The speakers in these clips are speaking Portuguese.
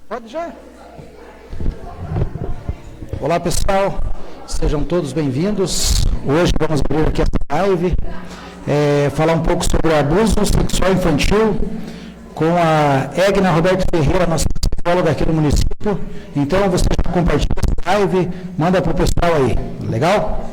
Pode já. Olá pessoal, sejam todos bem-vindos. Hoje vamos abrir aqui essa live, falar um pouco sobre o abuso sexual infantil com a Egna Roberto Ferreira, nossa psicóloga aqui do município. Então você já compartilha essa live, manda para o pessoal aí, legal?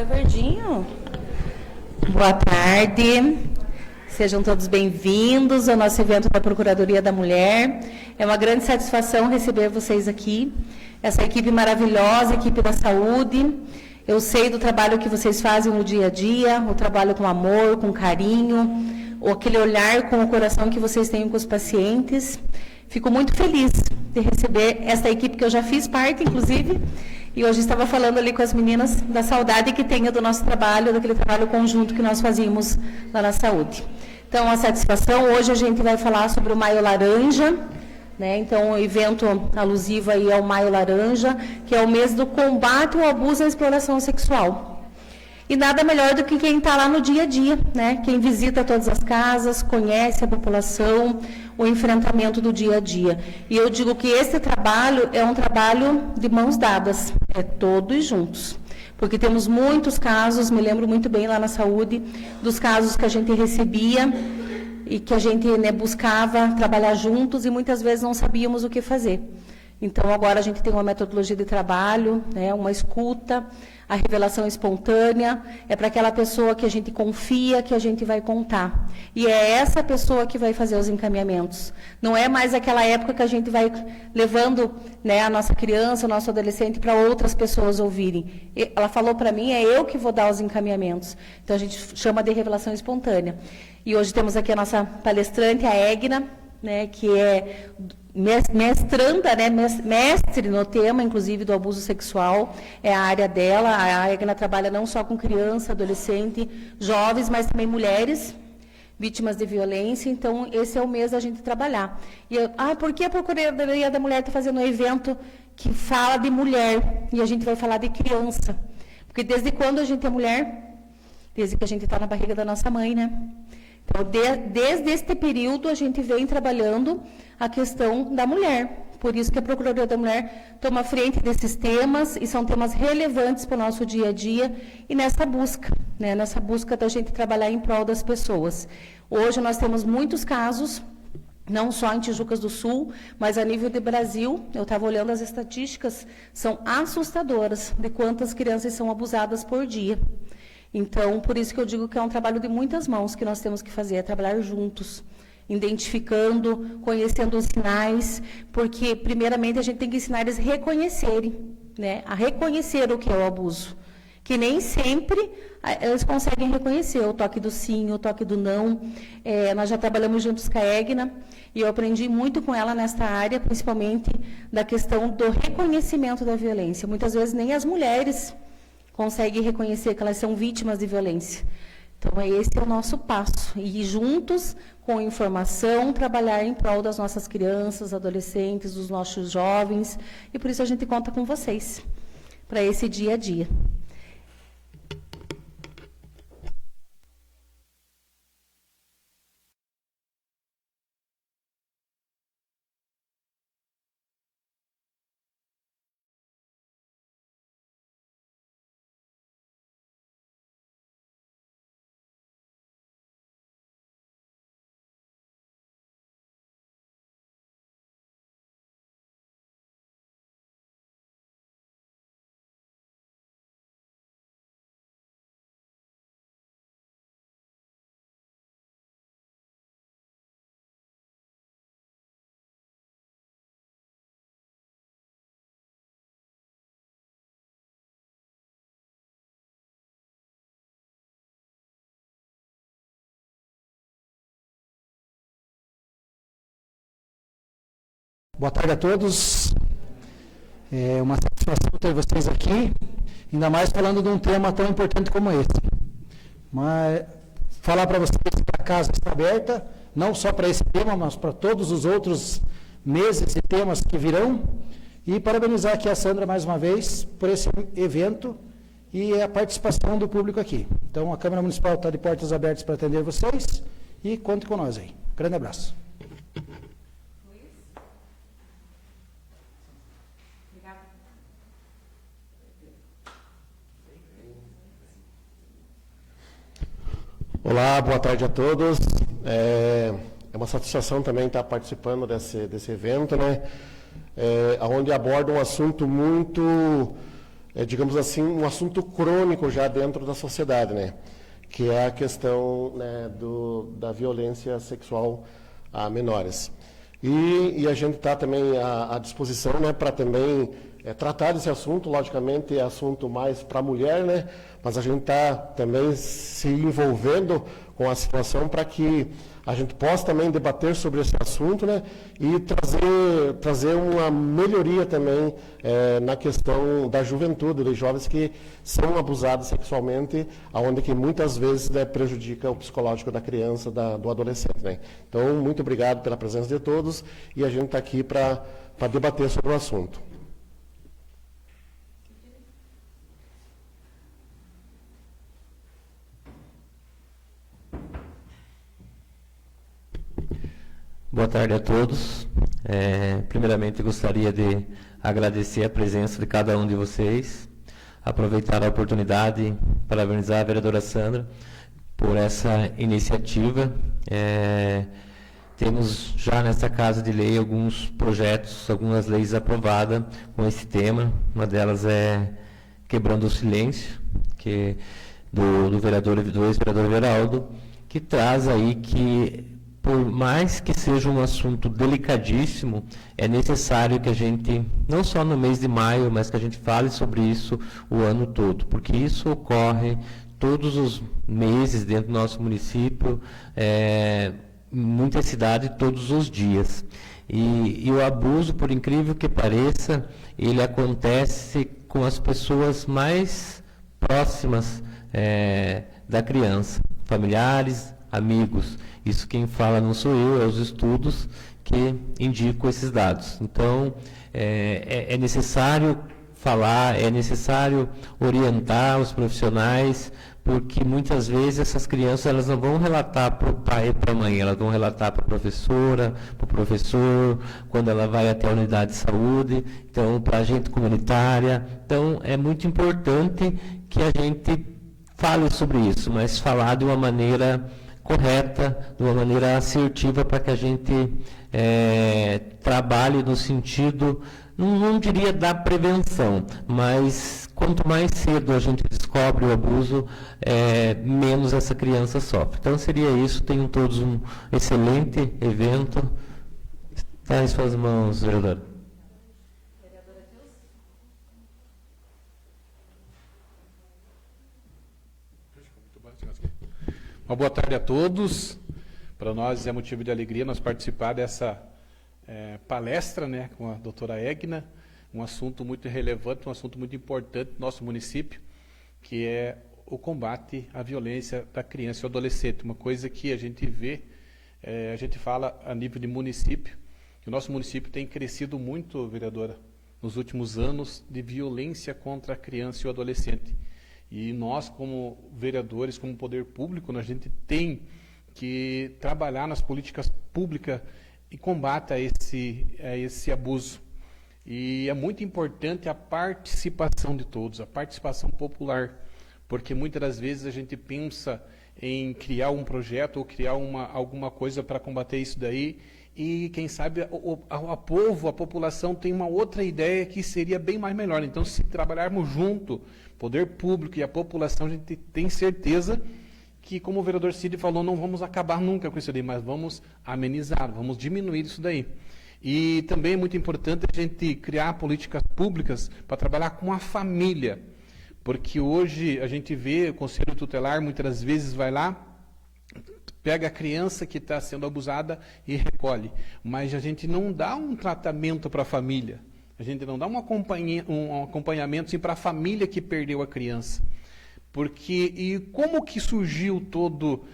Agora verdinho. Boa tarde. Sejam todos bem-vindos ao nosso evento da Procuradoria da Mulher. É uma grande satisfação receber vocês aqui. Essa equipe maravilhosa, equipe da saúde. Eu sei do trabalho que vocês fazem no dia a dia, o trabalho com amor, com carinho, aquele olhar com o coração que vocês têm com os pacientes. Fico muito feliz de receber essa equipe que eu já fiz parte, inclusive, e hoje estava falando ali com as meninas da saudade que tenho do nosso trabalho, daquele trabalho conjunto que nós fazíamos lá na saúde. Então, a satisfação, hoje a gente vai falar sobre o Maio Laranja, né? Então, o evento alusivo aí ao Maio Laranja, que é o mês do combate ao abuso e à exploração sexual. E nada melhor do que quem está lá no dia a dia, né? Quem visita todas as casas, conhece a população, o enfrentamento do dia a dia. E eu digo que esse trabalho é um trabalho de mãos dadas, é todos juntos. Porque temos muitos casos, me lembro muito bem lá na saúde, dos casos que a gente recebia e que a gente, né, buscava trabalhar juntos e muitas vezes não sabíamos o que fazer. Então, agora a gente tem uma metodologia de trabalho, né, uma escuta, a revelação espontânea, é para aquela pessoa que a gente confia, que a gente vai contar. E é essa pessoa que vai fazer os encaminhamentos. Não é mais aquela época que a gente vai levando, né, a nossa criança, o nosso adolescente para outras pessoas ouvirem. Ela falou para mim, é eu que vou dar os encaminhamentos. Então, a gente chama de revelação espontânea. E hoje temos aqui a nossa palestrante, a Egna, né, que é mestranda, né, mestre no tema, inclusive, do abuso sexual, é a área dela. A Egna trabalha não só com criança, adolescente, jovens, mas também mulheres vítimas de violência. Então, esse é o mês da gente trabalhar. E por que a Procuradoria da Mulher está fazendo um evento que fala de mulher e a gente vai falar de criança? Porque desde quando a gente é mulher? Desde que a gente está na barriga da nossa mãe, né? Então, desde este período, a gente vem trabalhando a questão da mulher. Por isso que a Procuradoria da Mulher toma frente desses temas, e são temas relevantes para o nosso dia a dia, e nessa busca, né, nessa busca da gente trabalhar em prol das pessoas. Hoje nós temos muitos casos, não só em Tijucas do Sul, mas a nível de Brasil. Eu estava olhando as estatísticas, são assustadoras de quantas crianças são abusadas por dia. Então, por isso que eu digo que é um trabalho de muitas mãos que nós temos que fazer, é trabalhar juntos, identificando, conhecendo os sinais, porque, primeiramente, a gente tem que ensinar eles a reconhecerem, né, a reconhecer o que é o abuso, que nem sempre eles conseguem reconhecer o toque do sim, o toque do não. Nós já trabalhamos juntos com a Egna, e eu aprendi muito com ela nesta área, principalmente da questão do reconhecimento da violência. Muitas vezes nem as mulheres conseguem reconhecer que elas são vítimas de violência. Então, esse é o nosso passo. E juntos, com informação, trabalhar em prol das nossas crianças, adolescentes, dos nossos jovens. E por isso a gente conta com vocês, para esse dia a dia. Boa tarde a todos. É uma satisfação ter vocês aqui, ainda mais falando de um tema tão importante como esse. Mas falar para vocês que a casa está aberta, não só para esse tema, mas para todos os outros meses e temas que virão. E parabenizar aqui a Sandra mais uma vez por esse evento e a participação do público aqui. Então, a Câmara Municipal está de portas abertas para atender vocês e conte com nós aí. Grande abraço. Olá, boa tarde a todos. É uma satisfação também estar participando desse evento, né? Onde aborda um assunto muito digamos assim, um assunto crônico já dentro da sociedade, né? Que é a questão, né, da violência sexual a menores. E a gente está também à disposição, né, para também tratar desse assunto. Logicamente é assunto mais para a mulher, né, mas a gente está também se envolvendo com a situação para que a gente possa também debater sobre esse assunto, né, e trazer uma melhoria também na questão da juventude, dos jovens que são abusados sexualmente, aonde que muitas vezes, né, prejudica o psicológico da criança, do adolescente, né. Então, muito obrigado pela presença de todos e a gente está aqui para debater sobre o assunto. Boa tarde a todos. Primeiramente, gostaria de agradecer a presença de cada um de vocês, aproveitar a oportunidade, parabenizar a vereadora Sandra por essa iniciativa. Temos já nessa Casa de Lei alguns projetos, algumas leis aprovadas com esse tema. Uma delas é Quebrando o Silêncio, que do ex-vereador Veraldo, que traz aí que, por mais que seja um assunto delicadíssimo, é necessário que a gente, não só no mês de maio, mas que a gente fale sobre isso o ano todo, porque isso ocorre todos os meses dentro do nosso município, em muitas cidades, todos os dias. E o abuso, por incrível que pareça, ele acontece com as pessoas mais próximas da criança, familiares, amigos. Isso quem fala não sou eu, é os estudos que indicam esses dados. Então, é necessário falar, é necessário orientar os profissionais, porque muitas vezes essas crianças elas não vão relatar para o pai e para a mãe, elas vão relatar para a professora, para o professor, quando ela vai até a unidade de saúde, então para a agente comunitária. Então, é muito importante que a gente fale sobre isso, mas falar de uma maneira correta, de uma maneira assertiva, para que a gente trabalhe no sentido, não diria da prevenção, mas quanto mais cedo a gente descobre o abuso, menos essa criança sofre. Então seria isso. Tenham todos um excelente evento. Está em suas mãos, vereador. Uma boa tarde a todos. Para nós é motivo de alegria nós participar dessa palestra, né, com a doutora Egna, um assunto muito relevante, um assunto muito importante no nosso município, que é o combate à violência da criança e do adolescente. Uma coisa que a gente vê, a gente fala a nível de município, que o nosso município tem crescido muito, vereadora, nos últimos anos, de violência contra a criança e o adolescente. E nós, como vereadores, como poder público, a gente tem que trabalhar nas políticas públicas e combate a esse abuso. E é muito importante a participação de todos, a participação popular, porque muitas das vezes a gente pensa em criar um projeto ou criar alguma coisa para combater isso daí, e quem sabe a população tem uma outra ideia que seria bem mais melhor. Então, se trabalharmos junto, poder público e a população, a gente tem certeza que, como o vereador Cid falou, não vamos acabar nunca com isso daí, mas vamos amenizar, vamos diminuir isso daí. E também é muito importante a gente criar políticas públicas para trabalhar com a família, porque hoje a gente vê o Conselho Tutelar, muitas das vezes vai lá, pega a criança que está sendo abusada e recolhe, mas a gente não dá um tratamento para a família, a gente não dá um acompanhamento assim, para a família que perdeu a criança. E como que surgiu todo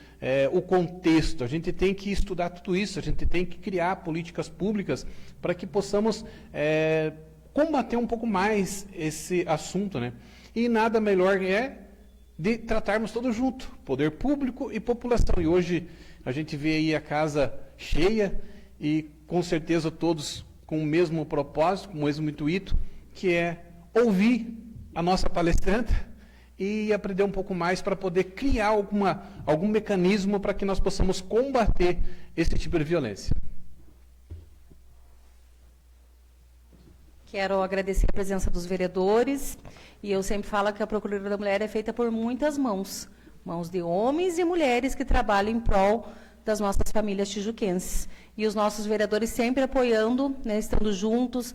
o contexto? A gente tem que estudar tudo isso, a gente tem que criar políticas públicas para que possamos combater um pouco mais esse assunto, né? E nada melhor de tratarmos todos juntos, poder público e população. E hoje a gente vê aí a casa cheia e com certeza todos com o mesmo propósito, com o mesmo intuito, que é ouvir a nossa palestrante e aprender um pouco mais para poder criar algum mecanismo para que nós possamos combater esse tipo de violência. Quero agradecer a presença dos vereadores, e eu sempre falo que a Procuradoria da Mulher é feita por muitas mãos, mãos de homens e mulheres que trabalham em prol das nossas famílias tijuquenses. E os nossos vereadores sempre apoiando, né, estando juntos,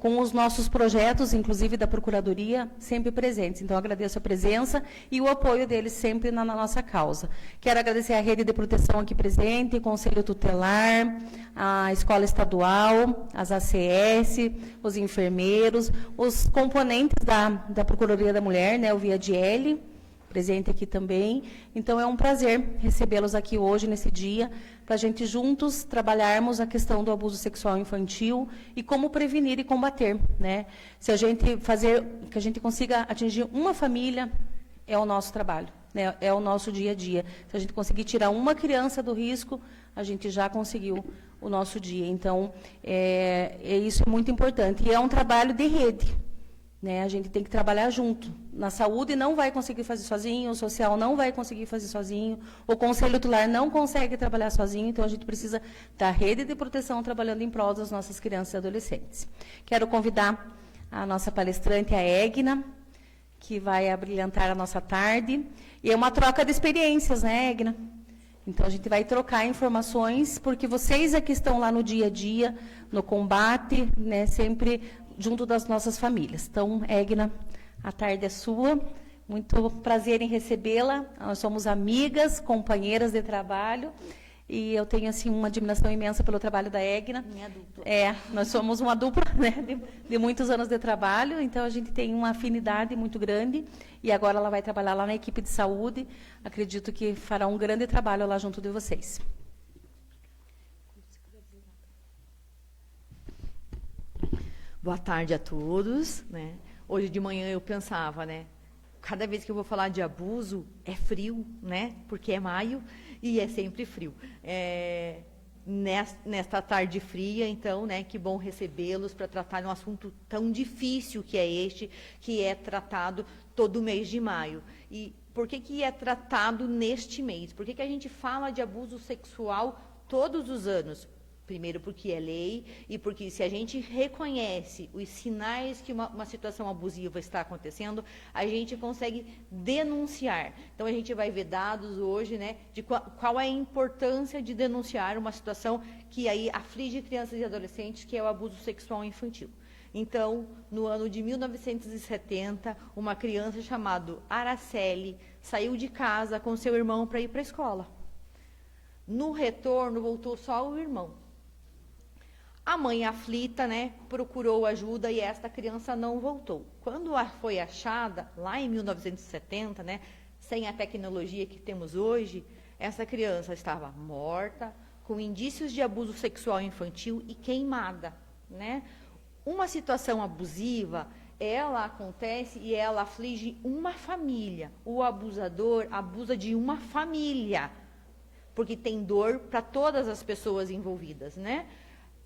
com os nossos projetos, inclusive da Procuradoria, sempre presentes. Então, agradeço a presença e o apoio deles sempre na nossa causa. Quero agradecer a Rede de Proteção aqui presente, o Conselho Tutelar, a Escola Estadual, as ACS, os enfermeiros, os componentes da Procuradoria da Mulher, né, o VIADL, presente aqui também. Então, é um prazer recebê-los aqui hoje, nesse dia, para a gente juntos trabalharmos a questão do abuso sexual infantil e como prevenir e combater, né? Se a gente fazer, que a gente consiga atingir uma família, é o nosso trabalho, né? É o nosso dia a dia. Se a gente conseguir tirar uma criança do risco, a gente já conseguiu o nosso dia. Então, isso é muito importante. E é um trabalho de rede, né? A gente tem que trabalhar junto. Na saúde não vai conseguir fazer sozinho, o social não vai conseguir fazer sozinho, o Conselho Tutelar não consegue trabalhar sozinho, então a gente precisa da rede de proteção trabalhando em prol das nossas crianças e adolescentes. Quero convidar a nossa palestrante, a Egna, que vai abrilhantar a nossa tarde. E é uma troca de experiências, né, Egna? Então, a gente vai trocar informações, porque vocês aqui estão lá no dia a dia, no combate, né, sempre junto das nossas famílias. Então, Egna, a tarde é sua. Muito prazer em recebê-la. Nós somos amigas, companheiras de trabalho. E eu tenho, assim, uma admiração imensa pelo trabalho da Egna. Minha dupla. Nós somos uma dupla, né, de muitos anos de trabalho, então a gente tem uma afinidade muito grande. E agora ela vai trabalhar lá na equipe de saúde. Acredito que fará um grande trabalho lá junto de vocês. Boa tarde a todos, né? Hoje de manhã eu pensava, né? Cada vez que eu vou falar de abuso, é frio, né? Porque é maio e é sempre frio. Nesta tarde fria, então, né? Que bom recebê-los para tratar um assunto tão difícil que é este, que é tratado todo mês de maio. E por que é tratado neste mês? Por que a gente fala de abuso sexual todos os anos? Primeiro, porque é lei, e porque se a gente reconhece os sinais que uma situação abusiva está acontecendo, a gente consegue denunciar. Então, a gente vai ver dados hoje, né, de qual é a importância de denunciar uma situação que aí aflige crianças e adolescentes, que é o abuso sexual infantil. Então, no ano de 1970, uma criança chamada Araceli saiu de casa com seu irmão para ir para a escola. No retorno, voltou só o irmão. A mãe aflita, né, procurou ajuda e esta criança não voltou. Quando foi achada, lá em 1970, né, sem a tecnologia que temos hoje, essa criança estava morta, com indícios de abuso sexual infantil e queimada, né? Uma situação abusiva, ela acontece e ela aflige uma família. O abusador abusa de uma família, porque tem dor para todas as pessoas envolvidas, né?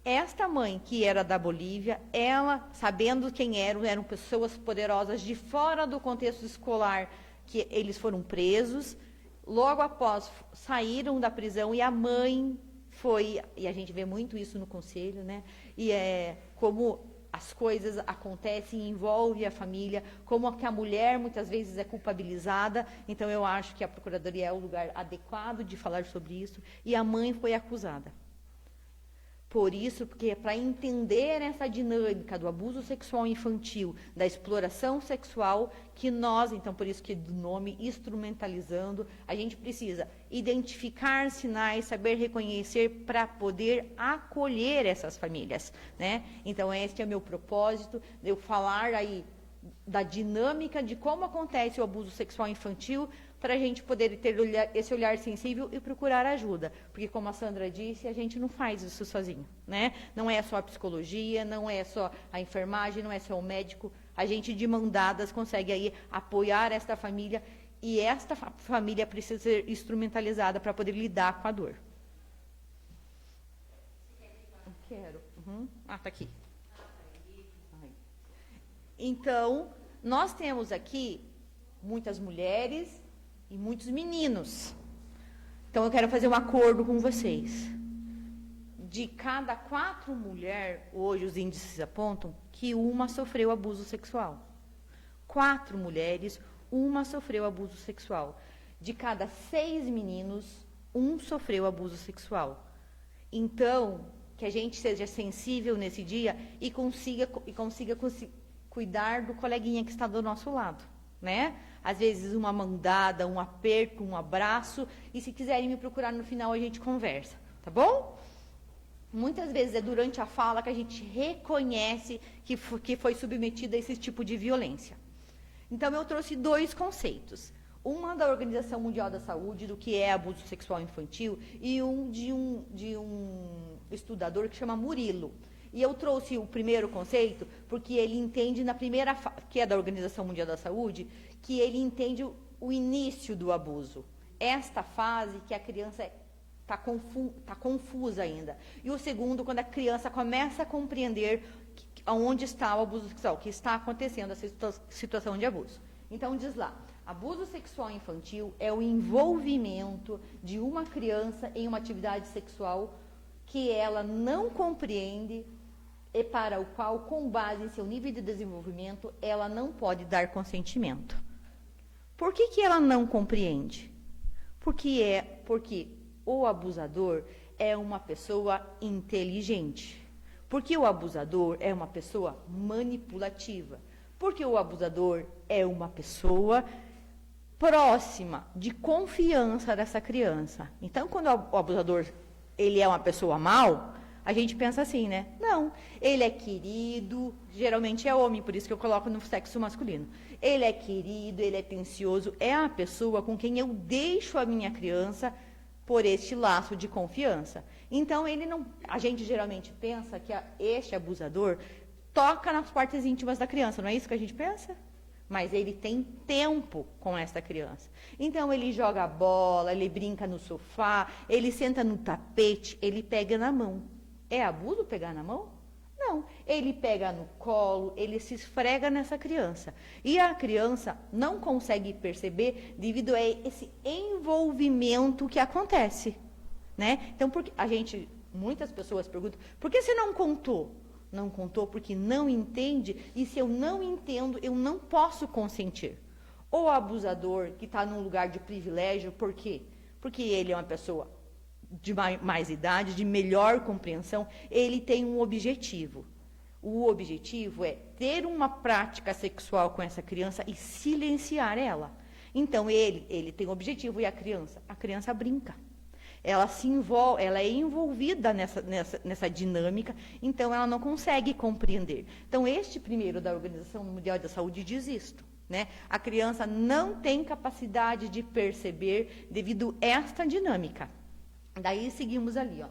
Esta mãe, que era da Bolívia, ela, sabendo quem eram pessoas poderosas de fora do contexto escolar, que eles foram presos, logo após saíram da prisão e a mãe foi, e a gente vê muito isso no conselho, né? E como as coisas acontecem e envolve a família, como que a mulher muitas vezes é culpabilizada. Então eu acho que a Procuradoria é o lugar adequado de falar sobre isso, e a mãe foi acusada. Por isso, porque para entender essa dinâmica do abuso sexual infantil, da exploração sexual, que nós, então por isso que do nome instrumentalizando, a gente precisa identificar sinais, saber reconhecer para poder acolher essas famílias, né? Então este é o meu propósito, de eu falar aí da dinâmica de como acontece o abuso sexual infantil, para a gente poder ter esse olhar sensível e procurar ajuda. Porque, como a Sandra disse, a gente não faz isso sozinho, né? Não é só a psicologia, não é só a enfermagem, não é só o médico. A gente, de mão dadas, consegue aí apoiar esta família, e esta família precisa ser instrumentalizada para poder lidar com a dor. Quero. Tá aqui. Então, nós temos aqui muitas mulheres e muitos meninos. Então, eu quero fazer um acordo com vocês. de cada 4 mulheres, hoje os índices apontam que uma sofreu abuso sexual. 4 mulheres, uma sofreu abuso sexual. De cada 6 meninos, um sofreu abuso sexual. Então, que a gente seja sensível nesse dia e consiga cuidar do coleguinha que está do nosso lado, né? Às vezes uma mão dada, um aperto, um abraço, e se quiserem me procurar no final a gente conversa, tá bom? Muitas vezes é durante a fala que a gente reconhece que foi submetida a esse tipo de violência. Então, eu trouxe 2 conceitos. Uma da Organização Mundial da Saúde, do que é abuso sexual infantil, e um de um estudador que chama Murilo. E eu trouxe o primeiro conceito porque ele entende na primeira que é da Organização Mundial da Saúde, que ele entende o início do abuso. Esta fase que a criança está confusa ainda. E o segundo, quando a criança começa a compreender onde está o abuso sexual, que está acontecendo essa situação de abuso. Então, diz lá, abuso sexual infantil é o envolvimento de uma criança em uma atividade sexual que ela não compreende e para o qual, com base em seu nível de desenvolvimento, ela não pode dar consentimento. Por que ela não compreende? Porque o abusador é uma pessoa inteligente. Porque o abusador é uma pessoa manipulativa. Porque o abusador é uma pessoa próxima, de confiança dessa criança. Então, quando o abusador ele é uma pessoa mau, a gente pensa assim, né? Não, ele é querido, geralmente é homem, por isso que eu coloco no sexo masculino. Ele é querido, ele é atencioso, é a pessoa com quem eu deixo a minha criança por este laço de confiança. Então, a gente geralmente pensa que este abusador toca nas partes íntimas da criança, não é isso que a gente pensa? Mas ele tem tempo com essa criança. Então, ele joga bola, ele brinca no sofá, ele senta no tapete, ele pega na mão. É abuso pegar na mão? Não. Ele pega no colo, ele se esfrega nessa criança. E a criança não consegue perceber devido a esse envolvimento que acontece, né? Então, muitas pessoas perguntam, por que você não contou? Não contou porque não entende, e se eu não entendo, eu não posso consentir. O abusador que está num lugar de privilégio, por quê? Porque ele é uma pessoa de mais idade, de melhor compreensão, ele tem um objetivo. O objetivo é ter uma prática sexual com essa criança e silenciar ela. Então, ele tem um objetivo e a criança brinca. Ela se envolve, ela é envolvida nessa dinâmica, então ela não consegue compreender. Então, este primeiro da Organização Mundial da Saúde diz isto, né? A criança não tem capacidade de perceber devido a esta dinâmica. Daí seguimos ali, ó.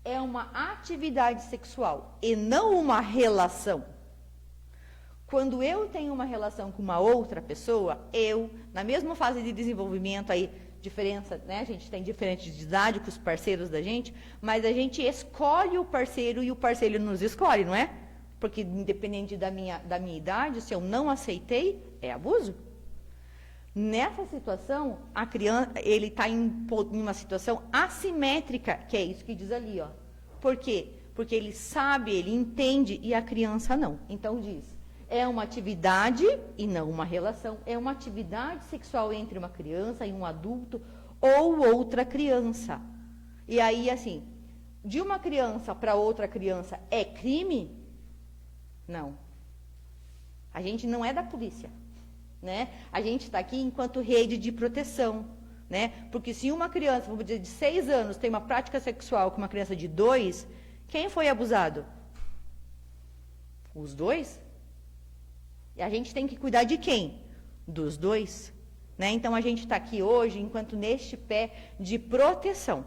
É uma atividade sexual e não uma relação. Quando eu tenho uma relação com uma outra pessoa, na mesma fase de desenvolvimento aí, diferença, né? A gente tem diferente de idade com os parceiros da gente, mas a gente escolhe o parceiro e o parceiro nos escolhe, não é? Porque independente da minha idade, se eu não aceitei, é abuso. Nessa situação, a criança, ele está em uma situação assimétrica, que é isso que diz ali, ó. Por quê? Porque ele sabe, ele entende e a criança não. Então diz, é uma atividade e não uma relação. É uma atividade sexual entre uma criança e um adulto ou outra criança. E aí, assim, de uma criança para outra criança é crime? Não. A gente não é da polícia. Né? A gente está aqui enquanto rede de proteção, né? Porque se uma criança, vamos dizer, de 6 anos tem uma prática sexual com uma criança de 2, quem foi abusado? Os 2? E a gente tem que cuidar de quem? Dos 2. Né? Então, a gente está aqui hoje enquanto neste pé de proteção.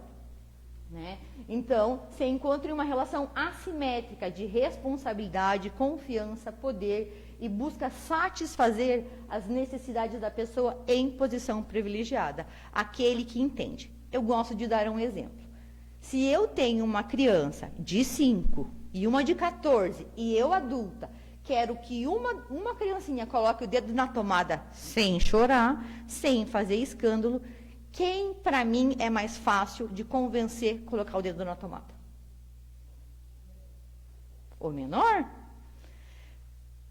Né? Então, se encontra uma relação assimétrica de responsabilidade, confiança, poder e busca satisfazer as necessidades da pessoa em posição privilegiada, aquele que entende. Eu gosto de dar um exemplo. Se eu tenho uma criança de 5 e uma de 14 e eu adulta, quero que uma criancinha coloque o dedo na tomada sem chorar, sem fazer escândalo, quem para mim é mais fácil de convencer colocar o dedo na tomada? o menor.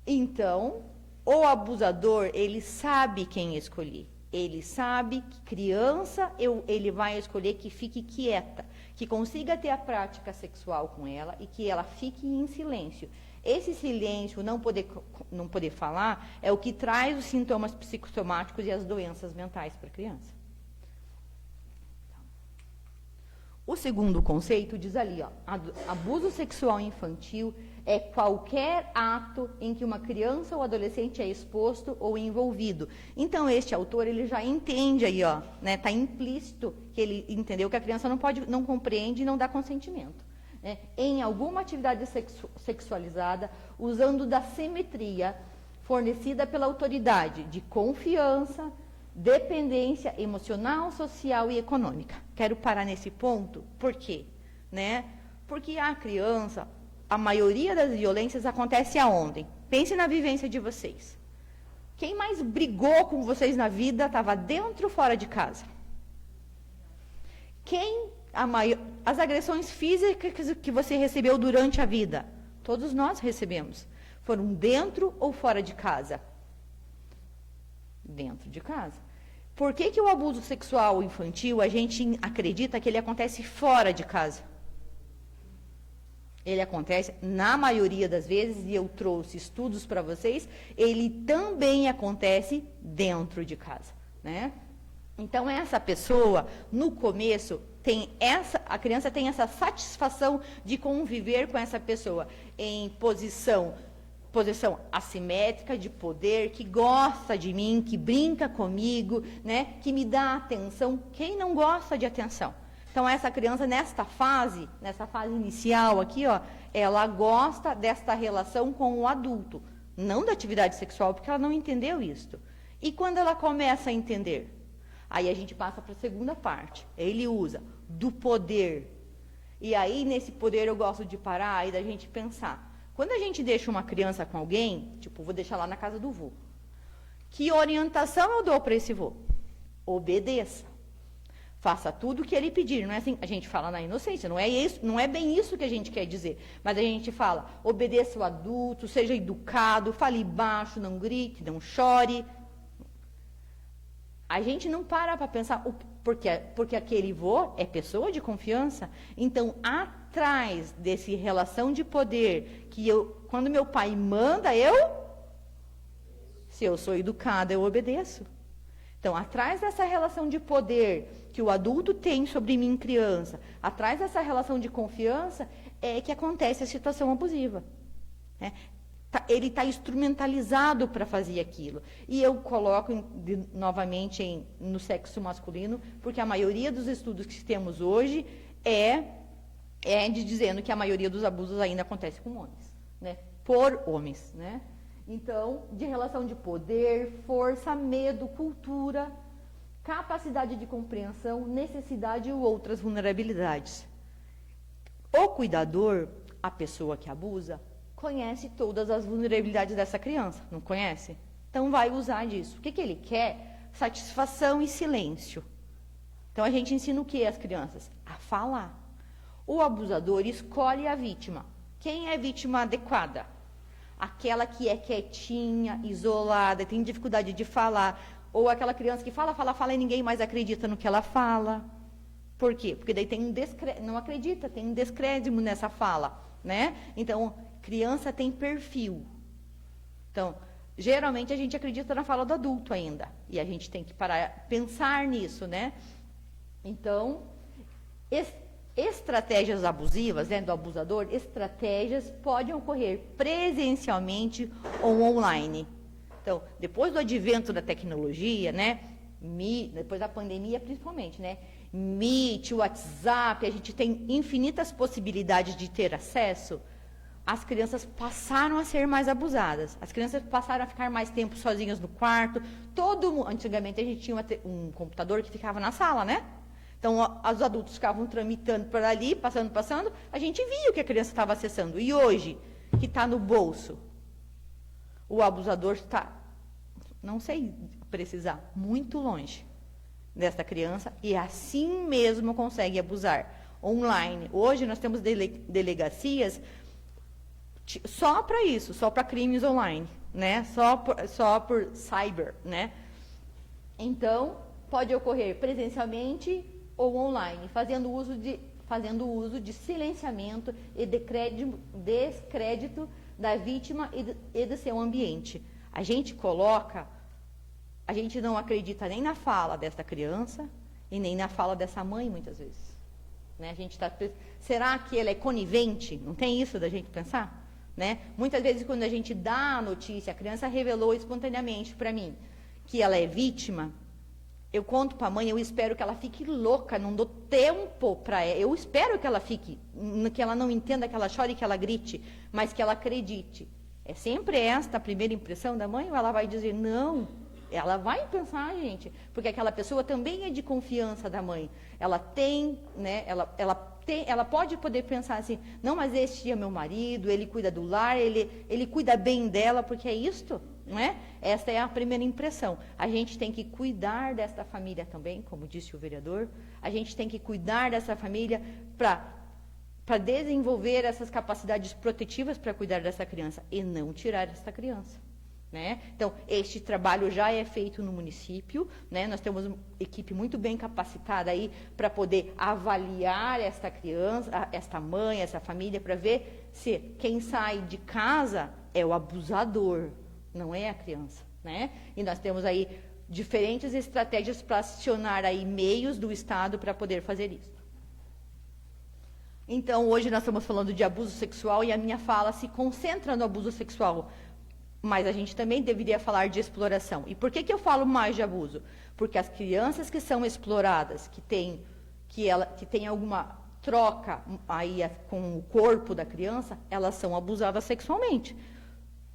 Então, o abusador, ele sabe quem escolher. Ele sabe que criança, ele vai escolher que fique quieta, que consiga ter a prática sexual com ela e que ela fique em silêncio. Esse silêncio, não poder falar, é o que traz os sintomas psicossomáticos e as doenças mentais para a criança. O segundo conceito diz ali, ó, abuso sexual infantil é qualquer ato em que uma criança ou adolescente é exposto ou envolvido. Então, este autor, ele já entende aí, ó, né, tá implícito que ele entendeu que a criança não compreende e não dá consentimento, né, em alguma atividade sexualizada, usando da simetria fornecida pela autoridade de confiança, dependência emocional, social e econômica. Quero parar nesse ponto, por quê? Né? Porque a criança, a maioria das violências acontece aonde? Pense na vivência de vocês. Quem mais brigou com vocês na vida estava dentro ou fora de casa? As agressões físicas que você recebeu durante a vida, todos nós recebemos, foram dentro ou fora de casa? Dentro de casa. Por que o abuso sexual infantil, a gente acredita que ele acontece fora de casa? Ele acontece, na maioria das vezes, e eu trouxe estudos para vocês, ele também acontece dentro de casa, né? Então, essa pessoa, no começo, a criança tem essa satisfação de conviver com essa pessoa em posição assimétrica de poder, que gosta de mim, que brinca comigo, né, que me dá atenção. Quem não gosta de atenção? Então, essa criança, nessa fase inicial aqui, ó, ela gosta desta relação com o adulto, não da atividade sexual, porque ela não entendeu isso. E quando ela começa a entender? Aí a gente passa para a segunda parte. Ele usa do poder. E aí, nesse poder, eu gosto de parar e da gente pensar. Quando a gente deixa uma criança com alguém, tipo, vou deixar lá na casa do vô. Que orientação eu dou para esse vô? Obedeça. Faça tudo o que ele pedir. Não é assim, a gente fala na inocência, não é bem isso que a gente quer dizer. Mas a gente fala, obedeça o adulto, seja educado, fale baixo, não grite, não chore. A gente não para pensar, porque aquele vô é pessoa de confiança. Então, atrás desse relação de poder, quando meu pai manda, se eu sou educada, eu obedeço. Então, atrás dessa relação de poder que o adulto tem sobre mim, criança, atrás dessa relação de confiança, é que acontece a situação abusiva, né? Ele está instrumentalizado para fazer aquilo. E eu coloco novamente no sexo masculino, porque a maioria dos estudos que temos hoje é dizendo que a maioria dos abusos ainda acontece com homens, né? Por homens, né? Então, de relação de poder, força, medo, cultura, capacidade de compreensão, necessidade ou outras vulnerabilidades. O cuidador, a pessoa que abusa, conhece todas as vulnerabilidades dessa criança, não conhece? Então, vai usar disso. O que ele quer? Satisfação e silêncio. Então, a gente ensina o que às crianças? A falar. O abusador escolhe a vítima. Quem é a vítima adequada? Aquela que é quietinha, isolada, tem dificuldade de falar. Ou aquela criança que fala e ninguém mais acredita no que ela fala. Por quê? Porque daí não acredita, tem um descrédito nessa fala, né? Então, criança tem perfil. Então, geralmente a gente acredita na fala do adulto ainda. E a gente tem que parar, pensar nisso, né? Então, estratégias abusivas, né, do abusador, estratégias podem ocorrer presencialmente ou online. Então, depois do advento da tecnologia, né, depois da pandemia principalmente, né, Meet, WhatsApp, a gente tem infinitas possibilidades de ter acesso. As crianças passaram a ser mais abusadas. As crianças passaram a ficar mais tempo sozinhas no quarto. Antigamente a gente tinha um computador que ficava na sala, né? Então, os adultos ficavam tramitando por ali, passando, a gente via o que a criança estava acessando. E hoje, que está no bolso, o abusador está, não sei precisar, muito longe desta criança e assim mesmo consegue abusar online. Hoje nós temos delegacias Só para isso, só para crimes online, né? Só por cyber, né? Então, pode ocorrer presencialmente ou online, fazendo uso de silenciamento e descrédito da vítima e do seu ambiente. A gente não acredita nem na fala desta criança e nem na fala dessa mãe, muitas vezes. Né? Será que ela é conivente? Não tem isso da gente pensar? Né? Muitas vezes, quando a gente dá a notícia, a criança revelou espontaneamente para mim que ela é vítima, eu conto para a mãe, eu espero que ela fique louca, não dou tempo para ela. Eu espero que ela fique, que ela não entenda, que ela chore, que ela grite, mas que ela acredite. É sempre esta a primeira impressão da mãe ou ela vai dizer não? Ela vai pensar, gente, porque aquela pessoa também é de confiança da mãe. Ela tem, né? Ela pode poder pensar assim, não, mas este é meu marido, ele cuida do lar, ele cuida bem dela, porque é isto, não é? Esta é a primeira impressão. A gente tem que cuidar desta família também, como disse o vereador, a gente tem que cuidar dessa família para desenvolver essas capacidades protetivas para cuidar dessa criança e não tirar essa criança. Né? Então, este trabalho já é feito no município, né? Nós temos uma equipe muito bem capacitada aí para poder avaliar esta criança, esta mãe, essa família, para ver se quem sai de casa é o abusador, não é a criança. Né? E nós temos aí diferentes estratégias para acionar aí meios do Estado para poder fazer isso. Então, hoje nós estamos falando de abuso sexual e a minha fala se concentra no abuso sexual. Mas a gente também deveria falar de exploração. E por que eu falo mais de abuso? Porque as crianças que são exploradas, que tem alguma troca aí com o corpo da criança, elas são abusadas sexualmente.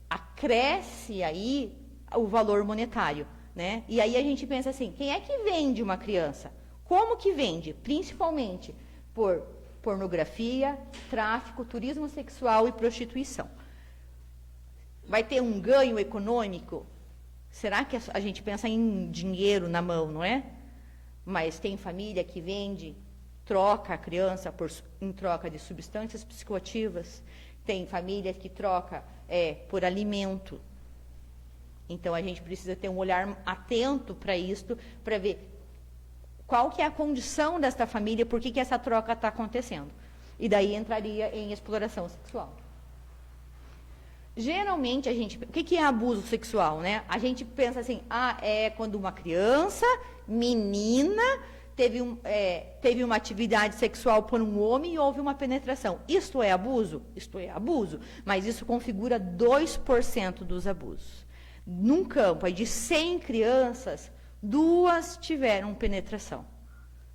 Acresce aí o valor monetário, né? E aí a gente pensa assim, quem é que vende uma criança? Como que vende? Principalmente por pornografia, tráfico, turismo sexual e prostituição. Vai ter um ganho econômico? Será que a gente pensa em dinheiro na mão, não é? Mas tem família que vende, troca a criança em troca de substâncias psicoativas. Tem família que troca por alimento. Então, a gente precisa ter um olhar atento para isso, para ver qual que é a condição desta família, por que essa troca está acontecendo. E daí entraria em exploração sexual. Geralmente, o que é abuso sexual, né? A gente pensa assim, é quando uma criança, menina, teve uma atividade sexual por um homem e houve uma penetração. Isto é abuso? Isto é abuso, mas isso configura 2% dos abusos. Num campo aí de 100 crianças, 2 tiveram penetração.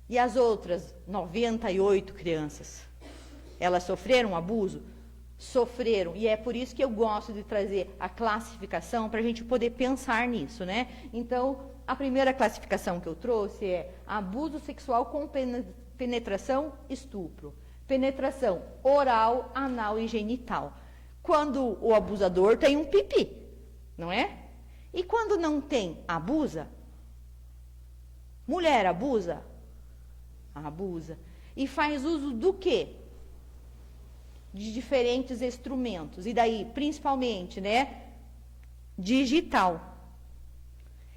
E as outras 98 crianças, elas sofreram abuso? Sofreram, e é por isso que eu gosto de trazer a classificação para a gente poder pensar nisso, né? Então, a primeira classificação que eu trouxe é abuso sexual com penetração, estupro. Penetração oral, anal e genital. Quando o abusador tem um pipi, não é? E quando não tem, abusa? Mulher abusa? Abusa. E faz uso do quê? De diferentes instrumentos, e daí, principalmente, né, digital.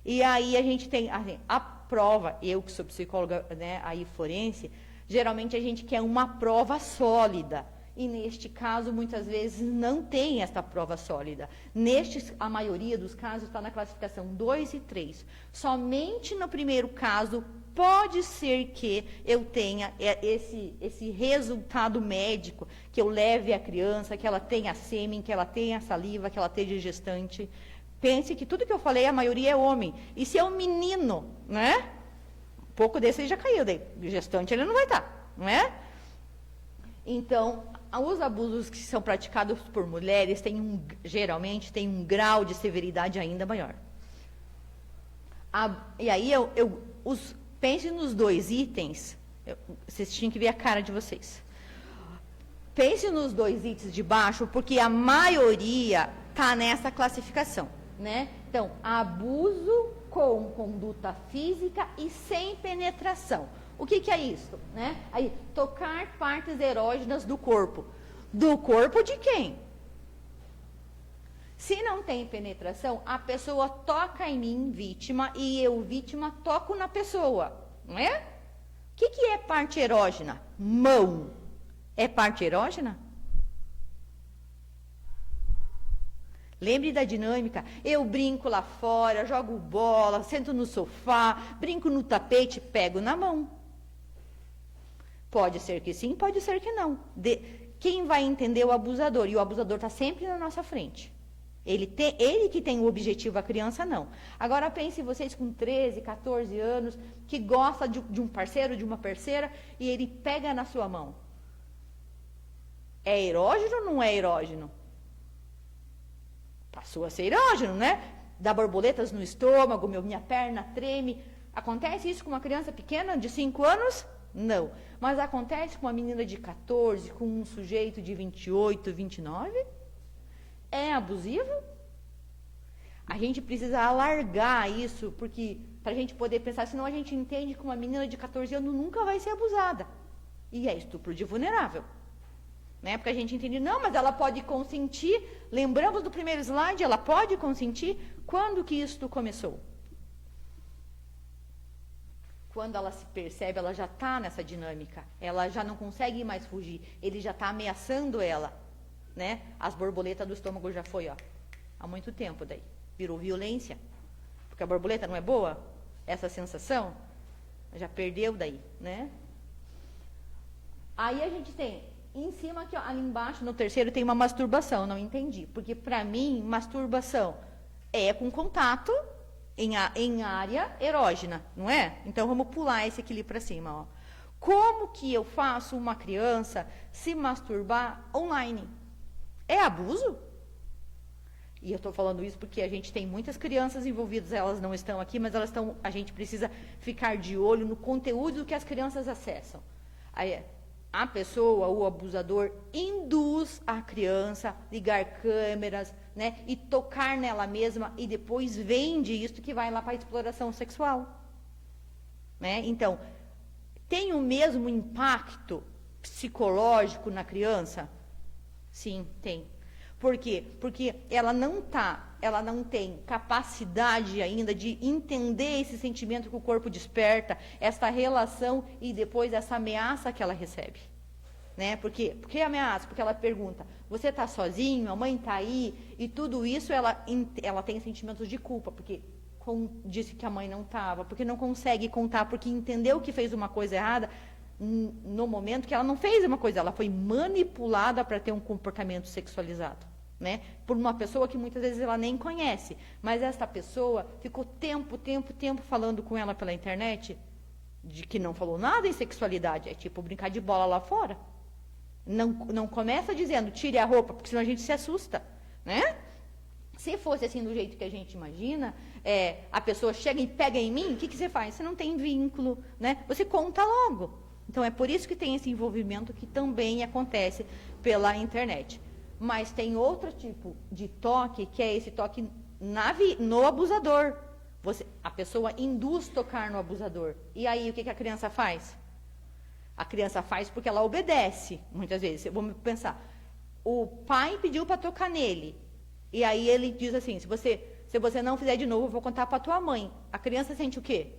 E aí a gente tem a prova, eu que sou psicóloga, né, aí forense, geralmente a gente quer uma prova sólida, e neste caso, muitas vezes, não tem essa prova sólida. A maioria dos casos está na classificação 2 e 3. Somente no primeiro caso, pode ser que eu tenha esse resultado médico, que eu leve a criança, que ela tenha sêmen, que ela tenha saliva, que ela esteja gestante. Pense que tudo que eu falei, a maioria é homem. E se é um menino, né? Um pouco desse já caiu, daí gestante ele não vai estar, não é? Então, os abusos que são praticados por mulheres geralmente têm um grau de severidade ainda maior. E aí pense nos 2 itens, vocês tinham que ver a cara de vocês. Pense nos 2 itens de baixo, porque a maioria está nessa classificação, né? Então, abuso com conduta física e sem penetração. O que é isso, né? Aí, tocar partes erógenas do corpo. Do corpo de quem? Se não tem penetração, a pessoa toca em mim, vítima, e eu, vítima, toco na pessoa, não é? O que é parte erógena? Mão. É parte erógena? Lembre da dinâmica. Eu brinco lá fora, jogo bola, sento no sofá, brinco no tapete, pego na mão. Pode ser que sim, pode ser que não. Quem vai entender o abusador? E o abusador está sempre na nossa frente. Ele que tem o objetivo, a criança não. Agora pense vocês com 13, 14 anos, que gosta de um parceiro, de uma parceira, e ele pega na sua mão. É erógeno ou não é erógeno? Passou a ser erógeno, né? Dá borboletas no estômago, minha perna treme. Acontece isso com uma criança pequena de 5 anos? Não. Mas acontece com uma menina de 14, com um sujeito de 28, 29? É abusivo? A gente precisa alargar isso, porque para a gente poder pensar, senão a gente entende que uma menina de 14 anos nunca vai ser abusada. E é estupro de vulnerável. Né? Porque a gente entende, não, mas ela pode consentir. Lembramos do primeiro slide, ela pode consentir. Quando que isso começou? Quando ela se percebe, ela já está nessa dinâmica. Ela já não consegue mais fugir. Ele já está ameaçando ela. Né? As borboletas do estômago já foi, ó, há muito tempo daí. Virou violência. Porque a borboleta não é boa? Essa sensação já perdeu daí, né? Aí a gente tem, em cima aqui, ó, ali embaixo, no terceiro, tem uma masturbação. Não entendi. Porque, para mim, masturbação é com contato em área erógena, não é? Então, vamos pular esse aqui ali para cima, ó. Como que eu faço uma criança se masturbar online? É abuso? E eu estou falando isso porque a gente tem muitas crianças envolvidas, elas não estão aqui, mas elas estão. A gente precisa ficar de olho no conteúdo que as crianças acessam. Aí, a pessoa, o abusador, induz a criança a ligar câmeras, né, e tocar nela mesma, e depois vende isso que vai lá para a exploração sexual. Né? Então, tem o mesmo impacto psicológico na criança? Sim, tem. Por quê? Porque ela não tem capacidade ainda de entender esse sentimento que o corpo desperta, essa relação e depois essa ameaça que ela recebe. Né? Por quê? Por que ameaça? Porque ela pergunta, você está sozinho? A mãe está aí? E tudo isso ela tem sentimentos de culpa, porque disse que a mãe não estava, porque não consegue contar, porque entendeu que fez uma coisa errada, no momento que ela não fez uma coisa, ela foi manipulada para ter um comportamento sexualizado, né? Por uma pessoa que muitas vezes ela nem conhece, mas essa pessoa ficou tempo falando com ela pela internet, de que não falou nada em sexualidade, é tipo brincar de bola lá fora. Não começa dizendo, tire a roupa, porque senão a gente se assusta, né? Se fosse assim do jeito que a gente imagina, a pessoa chega e pega em mim, o que você faz? Você não tem vínculo, né? Você conta logo. Então, é por isso que tem esse envolvimento que também acontece pela internet. Mas tem outro tipo de toque, que é esse toque no abusador. A pessoa induz tocar no abusador. E aí, o que a criança faz? A criança faz porque ela obedece, muitas vezes. Vamos pensar, o pai pediu para tocar nele. E aí ele diz assim, se você não fizer de novo, eu vou contar para tua mãe. A criança sente o quê?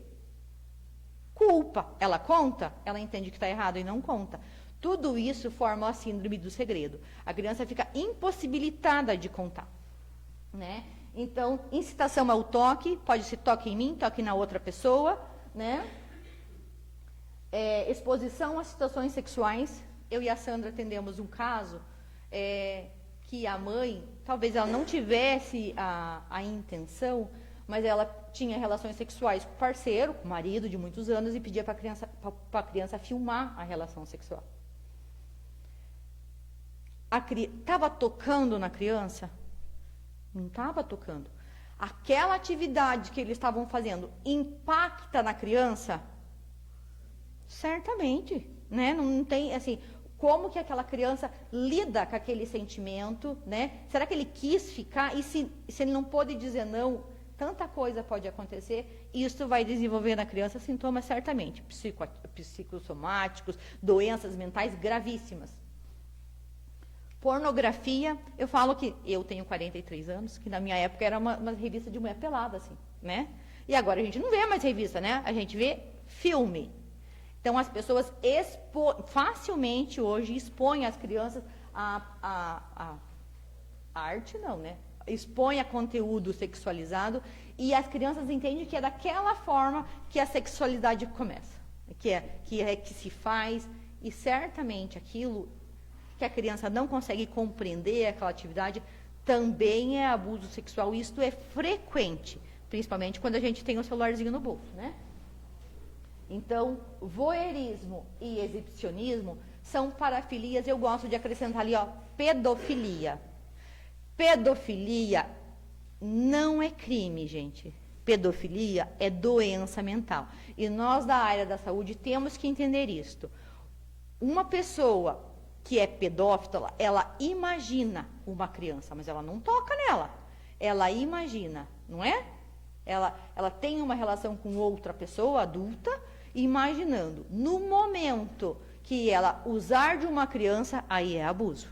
Culpa. Ela conta, ela entende que está errado e não conta. Tudo isso forma a síndrome do segredo. A criança fica impossibilitada de contar. Né? Então, incitação ao toque, pode ser toque em mim, toque na outra pessoa. Né? Exposição a situações sexuais. Eu e a Sandra atendemos um caso que a mãe, talvez ela não tivesse a intenção, mas ela tinha relações sexuais com o parceiro, com o marido de muitos anos, e pedia para a criança filmar a relação sexual. Estava tocando na criança? Não estava tocando. Aquela atividade que eles estavam fazendo impacta na criança? Certamente. Né? Não tem, assim, como que aquela criança lida com aquele sentimento, né? Será que ele quis ficar? E se ele não pôde dizer não, tanta coisa pode acontecer, e isso vai desenvolver na criança sintomas certamente, psicossomáticos, doenças mentais gravíssimas. Pornografia, eu falo que eu tenho 43 anos, que na minha época era uma revista de mulher pelada, assim, né? E agora a gente não vê mais revista, né? A gente vê filme. Então, as pessoas facilmente hoje expõem as crianças a arte, não, né? Expõe a conteúdo sexualizado e as crianças entendem que é daquela forma que a sexualidade começa, que se faz, e certamente aquilo que a criança não consegue compreender, aquela atividade, também é abuso sexual. Isto é frequente, principalmente quando a gente tem o celularzinho no bolso, né? Então, voyeurismo e exibicionismo são parafilias. Eu gosto de acrescentar ali, ó, pedofilia. Pedofilia não é crime, gente. Pedofilia é doença mental. E nós da área da saúde temos que entender isto. Uma pessoa que é pedófila, ela imagina uma criança, mas ela não toca nela. Ela imagina, não é? Ela tem uma relação com outra pessoa adulta, imaginando. No momento que ela usar de uma criança, aí é abuso.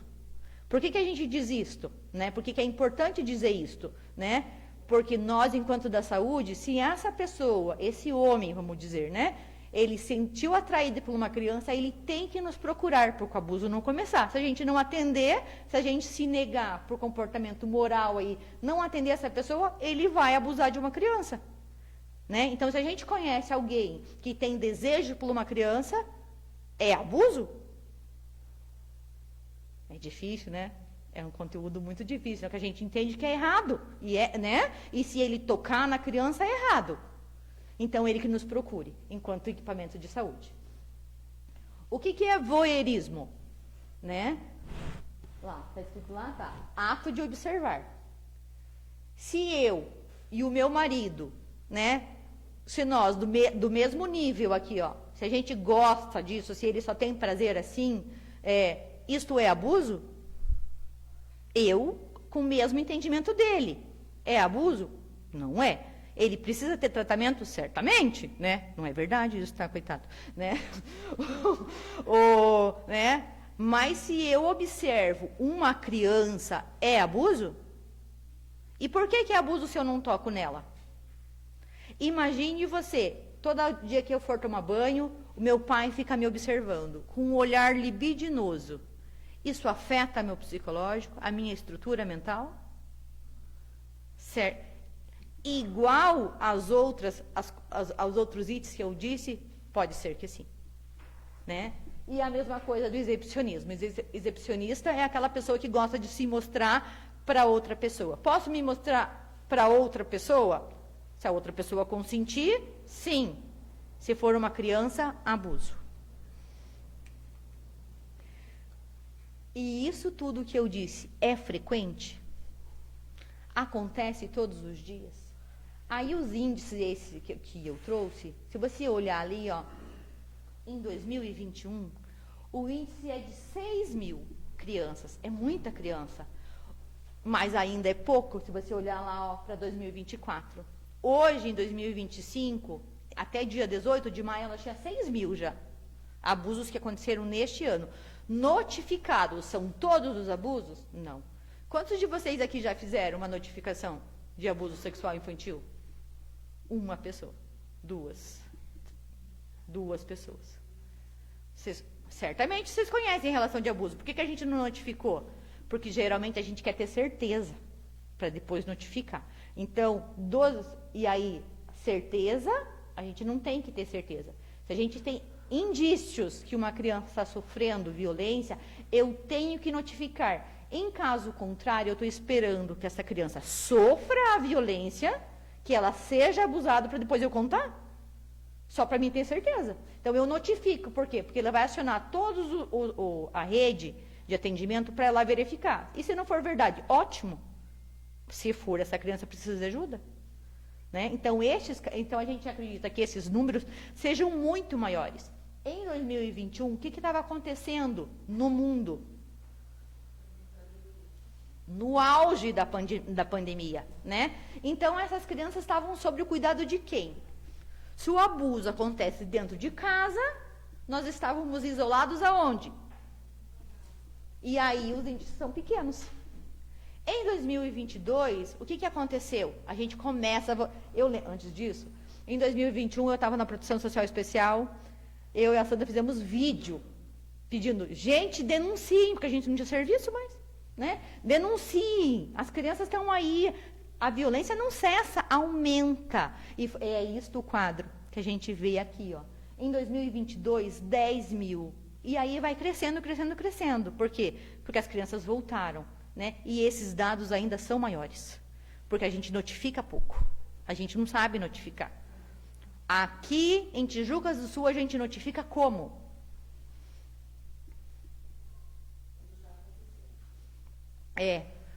Por que a gente diz isto? Né? Por que é importante dizer isto? Né? Porque nós, enquanto da saúde, se essa pessoa, esse homem, vamos dizer, né? Ele sentiu atraído por uma criança, ele tem que nos procurar para o abuso não começar. Se a gente não atender, se a gente se negar por comportamento moral aí, não atender essa pessoa, ele vai abusar de uma criança. Né? Então, se a gente conhece alguém que tem desejo por uma criança, é abuso? É difícil, né? É um conteúdo muito difícil, né? Que a gente entende que é errado. Né? E se ele tocar na criança, é errado. Então, ele que nos procure, enquanto equipamento de saúde. O que é voyeurismo? Né? Lá, está escrito lá, tá. Ato de observar. Se eu e o meu marido, né? Se nós, do mesmo nível aqui, ó, se a gente gosta disso, se ele só tem prazer assim, isto é abuso? Eu, com o mesmo entendimento dele. É abuso? Não é. Ele precisa ter tratamento? Certamente, né? Não é verdade isso, tá, coitado? Né? Né? Mas se eu observo uma criança, é abuso? E por que é abuso se eu não toco nela? Imagine você, todo dia que eu for tomar banho, o meu pai fica me observando com um olhar libidinoso. Isso afeta meu psicológico, a minha estrutura mental? Certo. Igual às aos outros itens que eu disse, pode ser que sim. Né? E a mesma coisa do exibicionismo. Exibicionista é aquela pessoa que gosta de se mostrar para outra pessoa. Posso me mostrar para outra pessoa? Se a outra pessoa consentir, sim. Se for uma criança, abuso. E isso tudo que eu disse é frequente? Acontece todos os dias? Aí os índices esses que eu trouxe, se você olhar ali, ó, em 2021, o índice é de 6.000 crianças. É muita criança. Mas ainda é pouco se você olhar lá para 2024. Hoje, em 2025, até dia 18 de maio, ela tinha 6.000 já. Abusos que aconteceram neste ano. Notificados, são todos os abusos? Não. Quantos de vocês aqui já fizeram uma notificação de abuso sexual infantil? Uma pessoa. Duas pessoas. Certamente vocês conhecem relação de abuso. Por que a gente não notificou? Porque geralmente a gente quer ter certeza para depois notificar. Então, e aí, certeza, a gente não tem que ter certeza. Se a gente tem indícios que uma criança está sofrendo violência, eu tenho que notificar. Em caso contrário, eu estou esperando que essa criança sofra a violência, que ela seja abusada para depois eu contar? Só para mim ter certeza. Então, eu notifico. Por quê? Porque ela vai acionar toda a rede de atendimento para ela verificar. E se não for verdade, ótimo. Se for, essa criança precisa de ajuda. Né? Então, a gente acredita que esses números sejam muito maiores. Em 2021, o que estava acontecendo no mundo? No auge da pandemia, né? Então, essas crianças estavam sob o cuidado de quem? Se o abuso acontece dentro de casa, nós estávamos isolados aonde? E aí os índices são pequenos. Em 2022, o que aconteceu? A gente começa... Antes disso, em 2021, eu estava na Proteção Social Especial, eu e a Sandra fizemos vídeo pedindo, gente, denunciem, porque a gente não tinha serviço mais, né? Denunciem, as crianças estão aí, a violência não cessa, aumenta. E é isto o quadro que a gente vê aqui, ó. Em 2022, 10 mil. E aí vai crescendo, crescendo, crescendo. Por quê? Porque as crianças voltaram, né? E esses dados ainda são maiores, porque a gente notifica pouco. A gente não sabe notificar. Aqui em Tijucas do Sul a gente notifica como?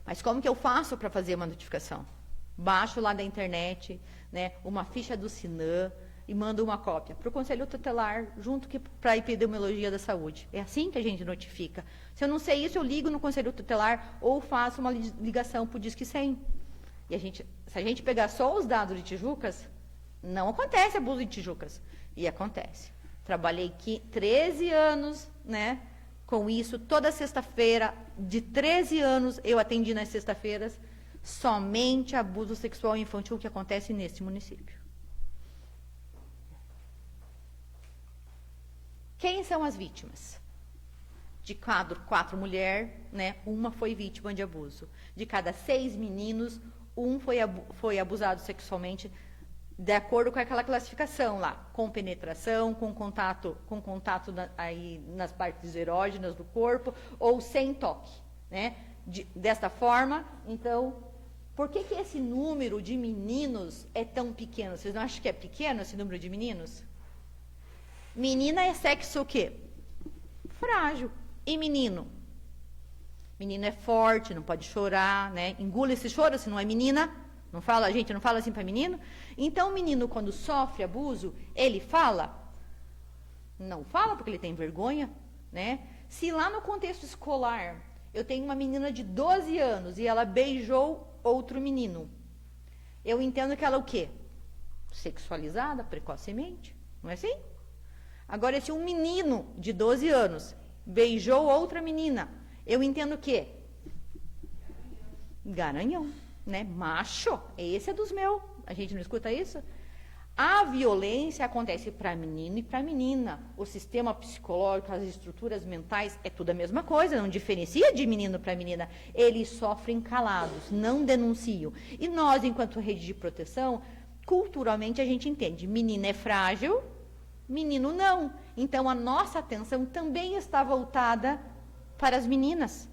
Mas como que eu faço para fazer uma notificação? Baixo lá da internet, né, uma ficha do Sinam e mando uma cópia para o Conselho Tutelar, junto para a Epidemiologia da Saúde. É assim que a gente notifica. Se eu não sei isso, eu ligo no Conselho Tutelar ou faço uma ligação para o Disque 100. E se a gente pegar só os dados de Tijucas, não acontece abuso em Tijucas. E acontece. Trabalhei 13 anos, né, com isso, toda sexta-feira, de 13 anos, eu atendi nas sextas-feiras, somente abuso sexual infantil que acontece nesse município. Quem são as vítimas? De quatro mulheres, né, uma foi vítima de abuso. De cada 6 meninos, um foi abusado sexualmente, de acordo com aquela classificação lá, com penetração, com contato aí nas partes erógenas do corpo, ou sem toque, né? Desta forma, então, por que esse número de meninos é tão pequeno? Vocês não acham que é pequeno esse número de meninos? Menina é sexo o quê? Frágil. E menino? Menino é forte, não pode chorar, né? Engula esse choro, se não é menina. Não fala, a gente não fala assim para menino? Então, o menino, quando sofre abuso, ele fala? Não fala, porque ele tem vergonha, né? Se lá no contexto escolar, eu tenho uma menina de 12 anos e ela beijou outro menino, eu entendo que ela é o quê? Sexualizada, precocemente, não é assim? Agora, se um menino de 12 anos beijou outra menina, eu entendo o quê? Garanhão. Né? Macho, esse é dos meus. A gente não escuta isso? A violência acontece para menino e para menina. O sistema psicológico, as estruturas mentais, é tudo a mesma coisa, não diferencia de menino para menina. Eles sofrem calados, não denunciam. E nós, enquanto rede de proteção, culturalmente a gente entende, menina é frágil, menino não. Então a nossa atenção também está voltada para as meninas.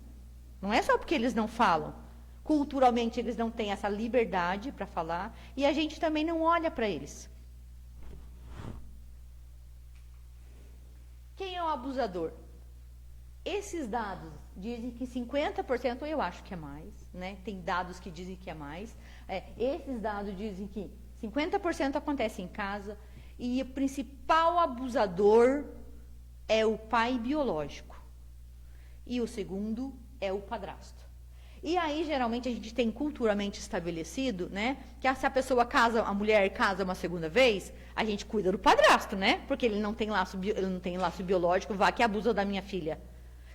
Não é só porque eles não falam. Culturalmente, eles não têm essa liberdade para falar e a gente também não olha para eles. Quem é o abusador? Esses dados dizem que 50%, eu acho que é mais, né? Tem dados que dizem que é mais. Esses dados dizem que 50% acontece em casa e o principal abusador é o pai biológico. E o segundo é o padrasto. E aí, geralmente, a gente tem culturalmente estabelecido, né, que se a pessoa casa, a mulher casa uma segunda vez, a gente cuida do padrasto, né, porque ele não tem laço biológico, vá que abusa da minha filha.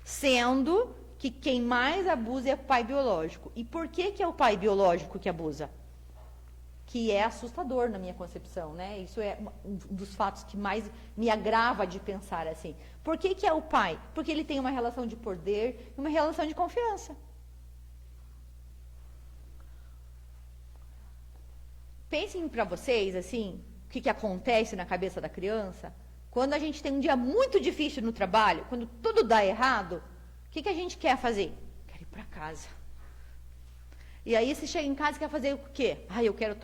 Sendo que quem mais abusa é o pai biológico. E por que é o pai biológico que abusa? Que é assustador na minha concepção, né, isso é um dos fatos que mais me agrava de pensar assim. Por que é o pai? Porque ele tem uma relação de poder e uma relação de confiança. Pensem para vocês, assim, o que acontece na cabeça da criança. Quando a gente tem um dia muito difícil no trabalho, quando tudo dá errado, o que a gente quer fazer? Quer ir para casa. E aí você chega em casa e quer fazer o quê?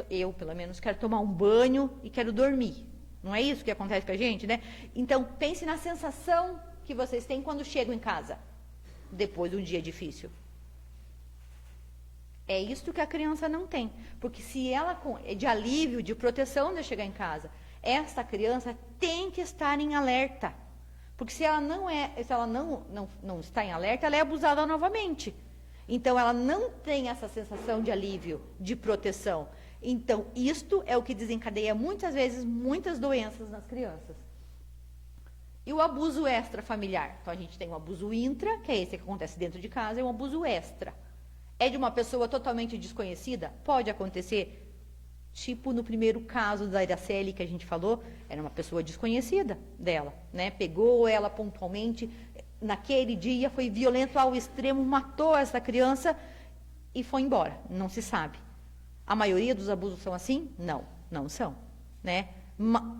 Eu, pelo menos, quero tomar um banho e quero dormir. Não é isso que acontece com a gente, né? Então, pense na sensação que vocês têm quando chegam em casa, depois de um dia difícil. É isso que a criança não tem. Porque se ela é de alívio, de proteção de chegar em casa, essa criança tem que estar em alerta. Porque se ela não está em alerta, ela é abusada novamente. Então, ela não tem essa sensação de alívio, de proteção. Então, isto é o que desencadeia muitas vezes muitas doenças nas crianças. E o abuso extrafamiliar? Então, a gente tem o abuso intra, que é esse que acontece dentro de casa, e o abuso extra. É de uma pessoa totalmente desconhecida? Pode acontecer. Tipo no primeiro caso da Iraceli que a gente falou, era uma pessoa desconhecida dela, né? Pegou ela pontualmente, naquele dia foi violento ao extremo, matou essa criança e foi embora, não se sabe. A maioria dos abusos são assim? Não, não são, né?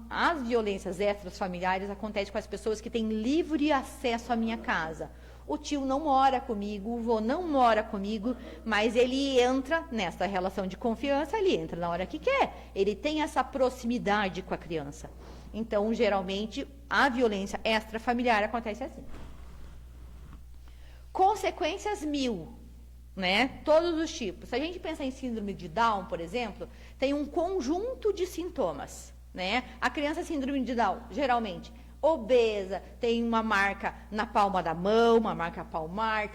As violências extrafamiliares acontecem com as pessoas que têm livre acesso à minha casa. O tio não mora comigo, o vô não mora comigo, mas ele entra nessa relação de confiança, ele entra na hora que quer. Ele tem essa proximidade com a criança. Então, geralmente, a violência extrafamiliar acontece assim. Consequências 1000, né? Todos os tipos. Se a gente pensar em síndrome de Down, por exemplo, tem um conjunto de sintomas, né? A criança síndrome de Down, geralmente, obesa, tem uma marca na palma da mão, uma marca palmar,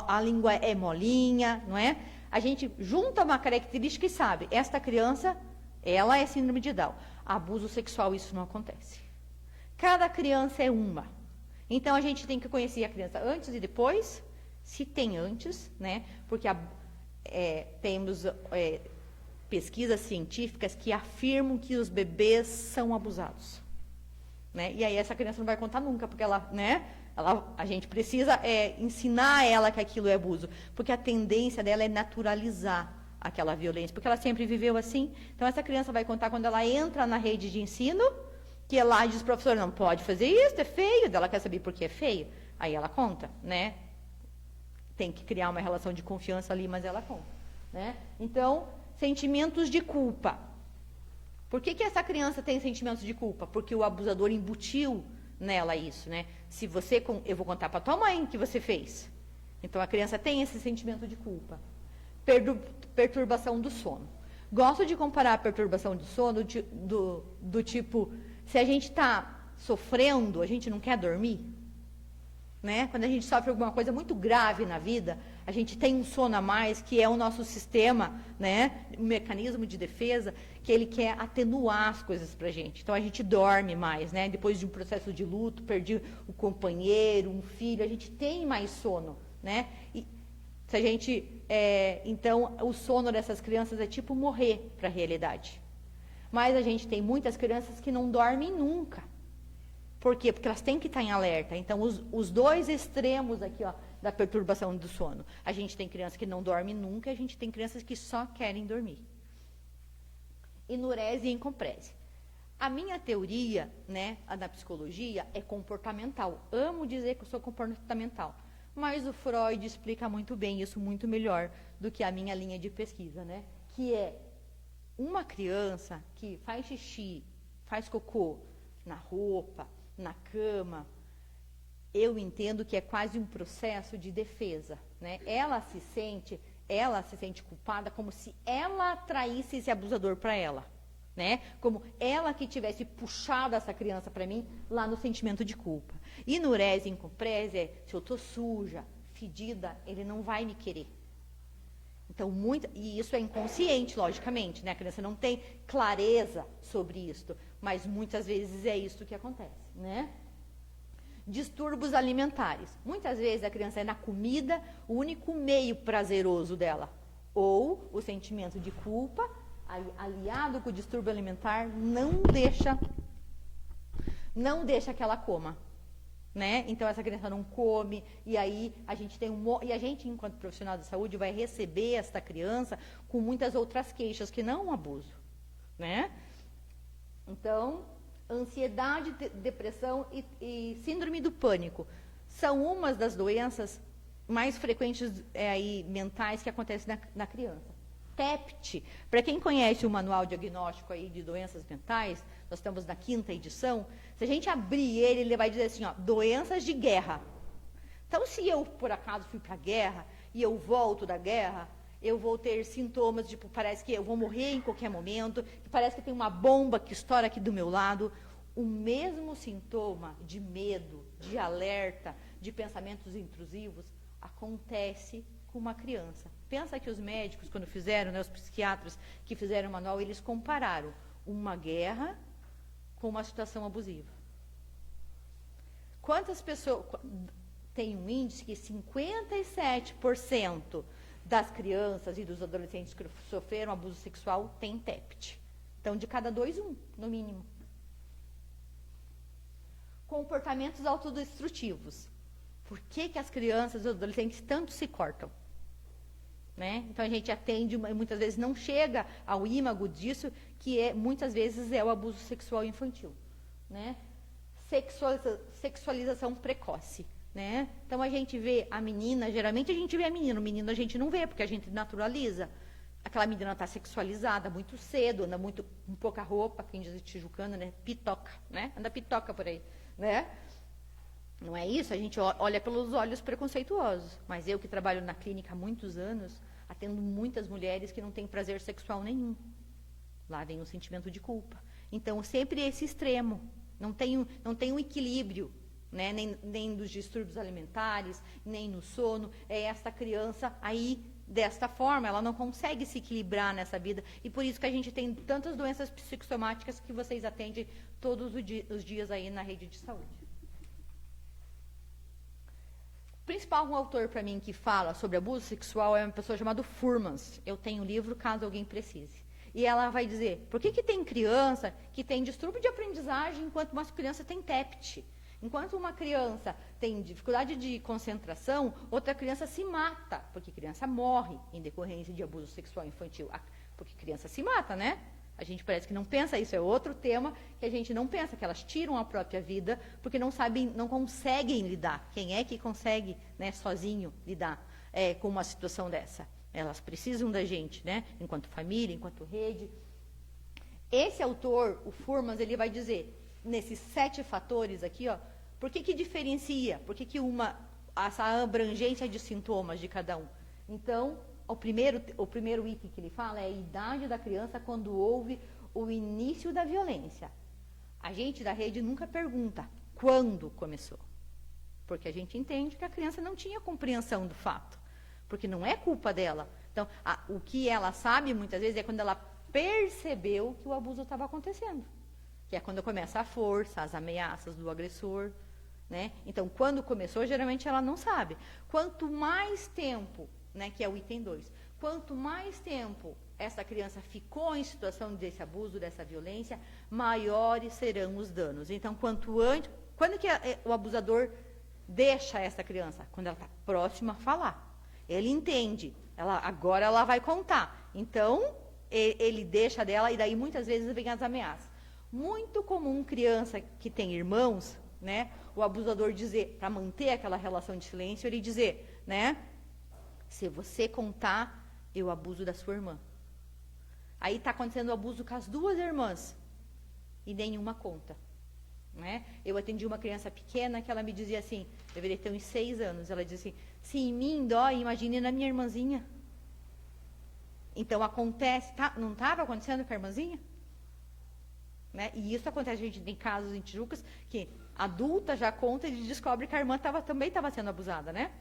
a língua é molinha, não é? A gente junta uma característica e sabe, esta criança, ela é síndrome de Down. Abuso sexual, isso não acontece. Cada criança é uma. Então, a gente tem que conhecer a criança antes e depois, se tem antes, né? Porque temos pesquisas científicas que afirmam que os bebês são abusados, né? E aí essa criança não vai contar nunca, porque a gente precisa ensinar ela que aquilo é abuso, porque a tendência dela é naturalizar aquela violência, porque ela sempre viveu assim. Então essa criança vai contar quando ela entra na rede de ensino, que lá diz o professor, não pode fazer isso, é feio, ela quer saber por que é feio, aí ela conta, né? Tem que criar uma relação de confiança ali, mas ela conta, né? Então, sentimentos de culpa. Por que essa criança tem sentimentos de culpa? Porque o abusador embutiu nela isso, né? Eu vou contar para tua mãe que você fez. Então a criança tem esse sentimento de culpa. Perturbação do sono. Gosto de comparar a perturbação do sono do tipo, se a gente está sofrendo, a gente não quer dormir, né? Quando a gente sofre alguma coisa muito grave na vida, a gente tem um sono a mais, que é o nosso sistema, né? Um mecanismo de defesa, que ele quer atenuar as coisas para a gente. Então, a gente dorme mais, né? Depois de um processo de luto, perdi o companheiro, um filho, a gente tem mais sono, né? E se a gente... então, o sono dessas crianças é tipo morrer para a realidade. Mas a gente tem muitas crianças que não dormem nunca. Por quê? Porque elas têm que estar em alerta. Então, os dois extremos aqui, ó, da perturbação do sono. A gente tem crianças que não dormem nunca, e a gente tem crianças que só querem dormir. Enurese e encomprese. A minha teoria, né, a da psicologia, é comportamental. Amo dizer que eu sou comportamental. Mas o Freud explica muito bem isso, muito melhor do que a minha linha de pesquisa, né? Que é uma criança que faz xixi, faz cocô na roupa, na cama, eu entendo que é quase um processo de defesa, né? Ela se sente culpada como se ela atraísse esse abusador para ela, né? Como ela que tivesse puxado essa criança para mim lá no sentimento de culpa. E nurese e incomprese se eu tô suja, fedida, ele não vai me querer. Então, e isso é inconsciente, logicamente, né? A criança não tem clareza sobre isso, mas muitas vezes é isso que acontece, né? Distúrbios alimentares. Muitas vezes a criança é na comida o único meio prazeroso dela. Ou o sentimento de culpa, aliado com o distúrbio alimentar, não deixa que ela coma. Né? Então essa criança não come, e aí a gente enquanto profissional de saúde vai receber esta criança com muitas outras queixas que não um abuso, né? Então, ansiedade, depressão e síndrome do pânico são umas das doenças mais frequentes mentais que acontecem na criança. TEPT, para quem conhece o manual diagnóstico aí de doenças mentais, nós estamos na 5ª edição, se a gente abrir ele vai dizer assim, ó, doenças de guerra. Então, se eu, por acaso, fui para a guerra e eu volto da guerra, eu vou ter sintomas, tipo, parece que eu vou morrer em qualquer momento, parece que tem uma bomba que estoura aqui do meu lado. O mesmo sintoma de medo, de alerta, de pensamentos intrusivos, acontece com uma criança. Pensa que os médicos, quando fizeram, né, os psiquiatras que fizeram o manual, eles compararam uma guerra com uma situação abusiva. Quantas pessoas... Tem um índice que 57% das crianças e dos adolescentes que sofreram abuso sexual têm TEPT. Então, de cada 2, 1, no mínimo. Comportamentos autodestrutivos. Por que as crianças e os adolescentes tanto se cortam? Né? Então, a gente atende, muitas vezes não chega ao ímago disso, que muitas vezes é o abuso sexual infantil. Né? Sexualização precoce. Né? Então, a gente vê a menina, geralmente a gente vê a menina, o menino a gente não vê, porque a gente naturaliza. Aquela menina está sexualizada muito cedo, anda muito com pouca roupa, quem diz tijucano, né? Pitoca, né? Anda pitoca por aí, né? Não é isso? A gente olha pelos olhos preconceituosos. Mas eu que trabalho na clínica há muitos anos, atendo muitas mulheres que não têm prazer sexual nenhum. Lá vem o sentimento de culpa. Então, sempre esse extremo. Não tem um equilíbrio. Né? Nem dos distúrbios alimentares, nem no sono. É essa criança aí, desta forma, ela não consegue se equilibrar nessa vida. E por isso que a gente tem tantas doenças psicossomáticas que vocês atendem todos os dias aí na rede de saúde. O principal autor para mim que fala sobre abuso sexual é uma pessoa chamada Fuhrmans. Eu tenho um livro, caso alguém precise. E ela vai dizer, por que tem criança que tem distúrbio de aprendizagem enquanto uma criança tem TEPT? Enquanto uma criança tem dificuldade de concentração, outra criança se mata, porque criança morre em decorrência de abuso sexual infantil. Porque criança se mata, né? A gente parece que não pensa, isso é outro tema que a gente não pensa, que elas tiram a própria vida porque não sabem, não conseguem lidar. Quem é que consegue, né, sozinho lidar com uma situação dessa? Elas precisam da gente, né? Enquanto família, enquanto rede. Esse autor, o Fuhrmans, ele vai dizer, nesses 7 fatores aqui, ó, por que diferencia? Por que essa abrangência de sintomas de cada um? Então, o primeiro item que ele fala é a idade da criança quando houve o início da violência. A gente da rede nunca pergunta quando começou. Porque a gente entende que a criança não tinha compreensão do fato. Porque não é culpa dela. Então, o que ela sabe muitas vezes é quando ela percebeu que o abuso estava acontecendo. Que é quando começa a força, as ameaças do agressor. Né? Então, quando começou, geralmente ela não sabe. Quanto mais tempo, né, que é o item 2, quanto mais tempo essa criança ficou em situação desse abuso, dessa violência, maiores serão os danos. Então, quanto antes, quando que o abusador deixa essa criança? Quando ela está próxima a falar. Ele entende, agora ela vai contar. Então, ele deixa dela e daí muitas vezes vem as ameaças. Muito comum criança que tem irmãos, né, o abusador dizer, para manter aquela relação de silêncio, ele dizer, né, se você contar, eu abuso da sua irmã. Aí está acontecendo o abuso com as 2 irmãs e nenhuma conta. Né? Eu atendi uma criança pequena que ela me dizia assim, deveria ter uns 6 anos, ela dizia assim, se em mim dói, imagine na minha irmãzinha. Então acontece, não estava acontecendo com a irmãzinha? Né? E isso acontece, a gente tem casos em Tijucas que adulta já conta e descobre que a irmã também estava sendo abusada, né?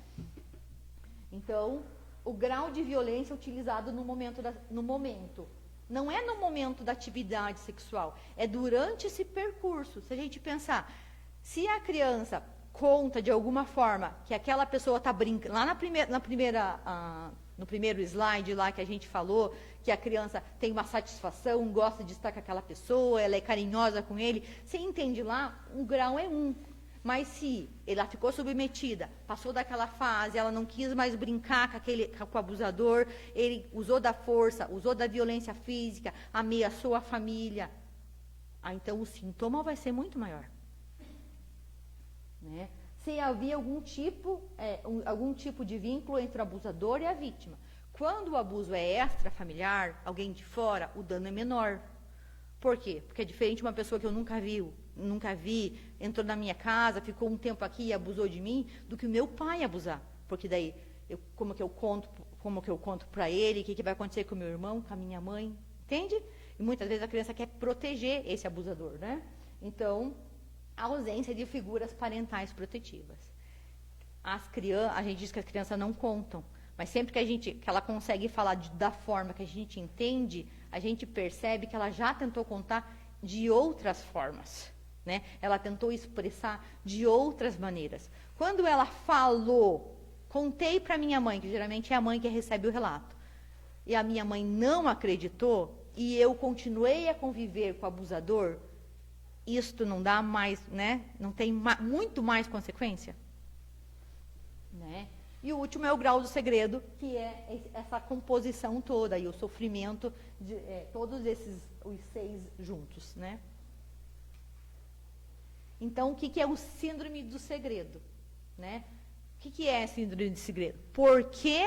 Então, o grau de violência utilizado no momento. Não é no momento da atividade sexual, é durante esse percurso. Se a gente pensar, se a criança conta de alguma forma que aquela pessoa está brincando, lá no primeiro slide lá que a gente falou, que a criança tem uma satisfação, gosta de estar com aquela pessoa, ela é carinhosa com ele, você entende lá, o grau é 1. Mas se ela ficou submetida, passou daquela fase, ela não quis mais brincar com o abusador, ele usou da força, usou da violência física, ameaçou a família, então o sintoma vai ser muito maior. Né? Se havia algum tipo de vínculo entre o abusador e a vítima. Quando o abuso é extrafamiliar, alguém de fora, o dano é menor. Por quê? Porque é diferente de uma pessoa que eu nunca vi, entrou na minha casa, ficou um tempo aqui e abusou de mim, do que o meu pai abusar. Porque daí, como que eu conto para ele, o que vai acontecer com o meu irmão, com a minha mãe, entende? E muitas vezes a criança quer proteger esse abusador, né? Então, a ausência de figuras parentais protetivas. A gente diz que as crianças não contam, mas sempre que ela consegue falar da forma que a gente entende, a gente percebe que ela já tentou contar de outras formas, né? Ela tentou expressar de outras maneiras. Quando ela falou, contei para minha mãe, que geralmente é a mãe que recebe o relato, e a minha mãe não acreditou, e eu continuei a conviver com o abusador, isto não dá mais, né? Não tem muito mais consequência? Né? E o último é o grau do segredo, que é essa composição toda, e o sofrimento de todos os 6 juntos, né? Então, o que é o síndrome do segredo? Né? O que é síndrome do segredo? Por que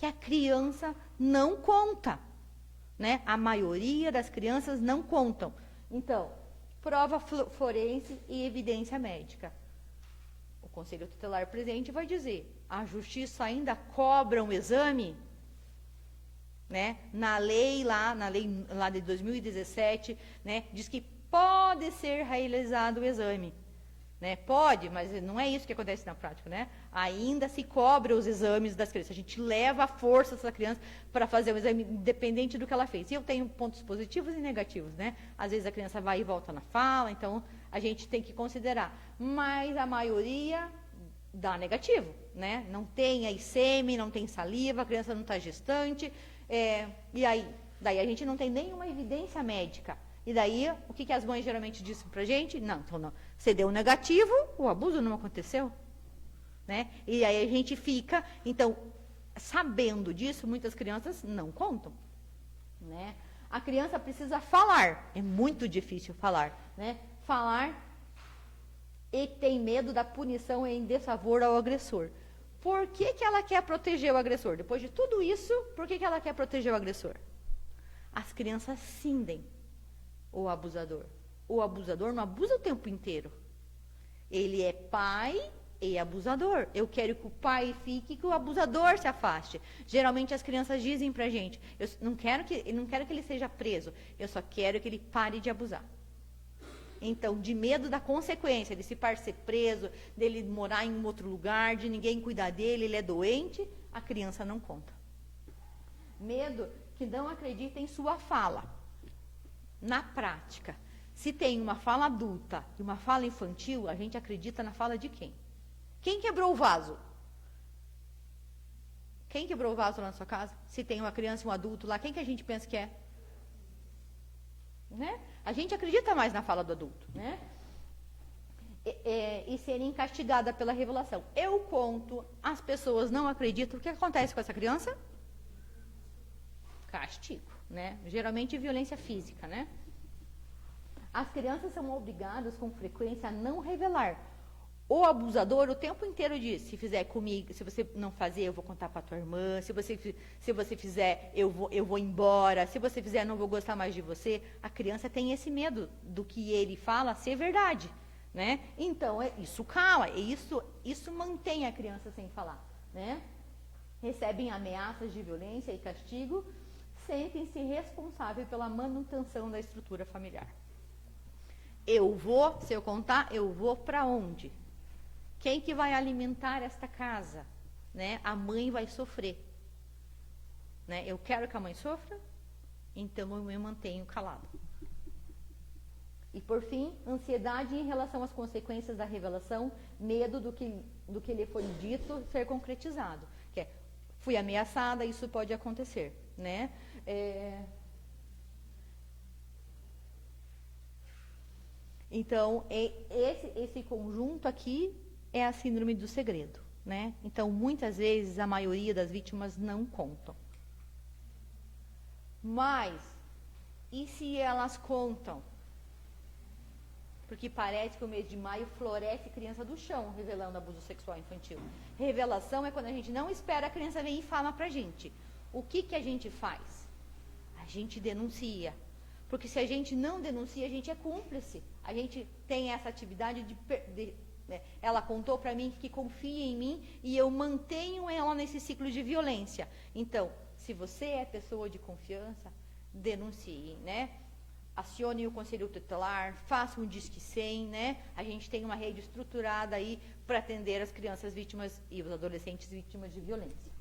a criança não conta? Né? A maioria das crianças não contam. Então, prova forense e evidência médica. O Conselho Tutelar presente vai dizer, a Justiça ainda cobra um exame? Né? Na lei lá de 2017, né, diz que pode ser realizado o exame. Né? Pode, mas não é isso que acontece na prática. Né? Ainda se cobra os exames das crianças. A gente leva a força dessa criança para fazer o exame, independente do que ela fez. E eu tenho pontos positivos e negativos. Né? Às vezes a criança vai e volta na fala, então a gente tem que considerar. Mas a maioria dá negativo. Né? Não tem aí sêmen, não tem saliva, a criança não está gestante. E aí? Daí a gente não tem nenhuma evidência médica. E daí, o que as mães geralmente dizem pra gente? Não, então não. Você deu negativo, o abuso não aconteceu. Né? E aí a gente fica, então, sabendo disso, muitas crianças não contam. Né? A criança precisa falar. É muito difícil falar. Né? Falar e tem medo da punição em desfavor ao agressor. Por que ela quer proteger o agressor? Depois de tudo isso, por que ela quer proteger o agressor? As crianças cindem o abusador. O abusador não abusa o tempo inteiro. Ele é pai e abusador. Eu quero que o pai fique e que o abusador se afaste. Geralmente as crianças dizem pra gente, eu não quero que ele seja preso, eu só quero que ele pare de abusar. Então, de medo da consequência, de se parecer preso, dele morar em um outro lugar, de ninguém cuidar dele, ele é doente, a criança não conta. Medo que não acredita em sua fala. Na prática, se tem uma fala adulta e uma fala infantil, a gente acredita na fala de quem? Quem quebrou o vaso? Quem quebrou o vaso lá na sua casa? Se tem uma criança e um adulto lá, quem que a gente pensa que é? Né? A gente acredita mais na fala do adulto. Né? E serem castigada pela revelação. Eu conto, as pessoas não acreditam. O que acontece com essa criança? Castigo. Né? Geralmente violência física, né? As crianças são obrigadas com frequência a não revelar. O abusador o tempo inteiro diz, se fizer comigo, se você não fazer, eu vou contar para tua irmã, se você fizer, eu vou embora, se você fizer, eu não vou gostar mais de você. A criança tem esse medo do que ele fala ser verdade, né? Então, isso cala, isso mantém a criança sem falar, né? Recebem ameaças de violência e castigo, sentem-se responsáveis pela manutenção da estrutura familiar. Se eu contar, eu vou para onde? Quem que vai alimentar esta casa? Né? A mãe vai sofrer. Né? Eu quero que a mãe sofra, então eu me mantenho calado. E por fim, ansiedade em relação às consequências da revelação, medo do que lhe foi dito ser concretizado. Que é, fui ameaçada, isso pode acontecer. Né? Então, esse conjunto aqui é a síndrome do segredo. Né? Então, muitas vezes, a maioria das vítimas não contam. Mas, e se elas contam? Porque parece que o mês de maio floresce criança do chão revelando abuso sexual infantil. Revelação é quando a gente não espera a criança vir e fala pra gente. O que a gente faz? A gente denuncia. Porque se a gente não denuncia, a gente é cúmplice. A gente tem essa atividade né? Ela contou para mim que confia em mim e eu mantenho ela nesse ciclo de violência. Então, se você é pessoa de confiança, denuncie, né? Acione o Conselho Tutelar, faça um Disque 100, né? A gente tem uma rede estruturada aí para atender as crianças vítimas e os adolescentes vítimas de violência.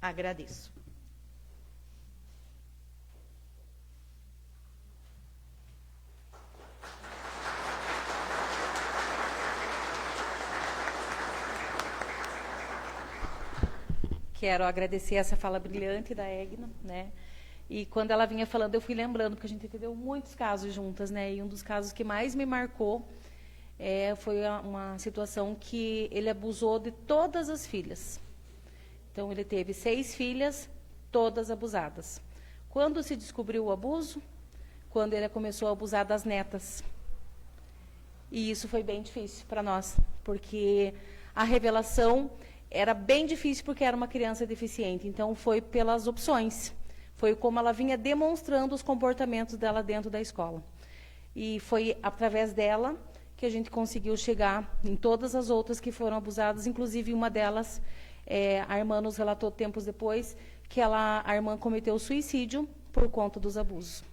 Agradeço. Quero agradecer essa fala brilhante da Egna, né? E quando ela vinha falando, eu fui lembrando, porque a gente entendeu muitos casos juntas, né? E um dos casos que mais me marcou foi uma situação que ele abusou de todas as filhas. Então, ele teve 6 filhas, todas abusadas. Quando se descobriu o abuso? Quando ele começou a abusar das netas. E isso foi bem difícil para nós, porque a revelação era bem difícil porque era uma criança deficiente. Então, foi pelas opções. Foi como ela vinha demonstrando os comportamentos dela dentro da escola. E foi através dela que a gente conseguiu chegar em todas as outras que foram abusadas, inclusive uma delas, a irmã nos relatou tempos depois, que a irmã cometeu suicídio por conta dos abusos.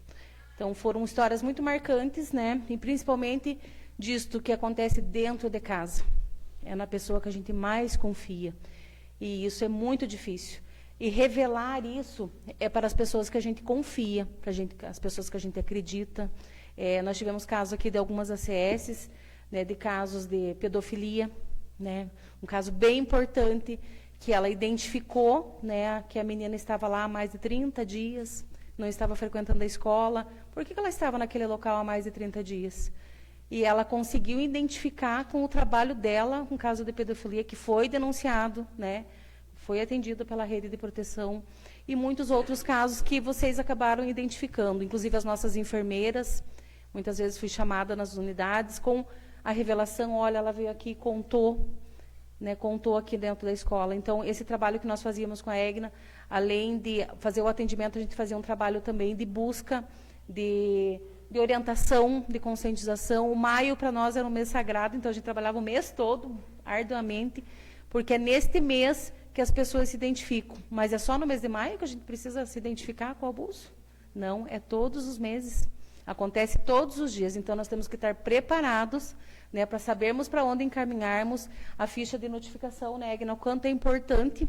Então, foram histórias muito marcantes, né? E principalmente disto que acontece dentro de casa. É na pessoa que a gente mais confia. E isso é muito difícil. E revelar isso é para as pessoas que a gente confia, as pessoas que a gente acredita. Nós tivemos casos aqui de algumas ACS, né, de casos de pedofilia, né? Um caso bem importante, que ela identificou, né, que a menina estava lá há mais de 30 dias, não estava frequentando a escola. Por que ela estava naquele local há mais de 30 dias? E ela conseguiu identificar com o trabalho dela um caso de pedofilia que foi denunciado, né, foi atendido pela rede de proteção, e muitos outros casos que vocês acabaram identificando, inclusive as nossas enfermeiras. Muitas vezes fui chamada nas unidades com a revelação, olha, ela veio aqui e contou, né, contou aqui dentro da escola. Então, esse trabalho que nós fazíamos com a Egna, além de fazer o atendimento, a gente fazia um trabalho também de busca, de orientação, de conscientização. O maio, para nós, era um mês sagrado, então a gente trabalhava o mês todo, arduamente, porque é neste mês que as pessoas se identificam. Mas é só no mês de maio que a gente precisa se identificar com o abuso? Não, é todos os meses. Acontece todos os dias, então nós temos que estar preparados, né, para sabermos para onde encaminharmos a ficha de notificação, né, Egna, o quanto é importante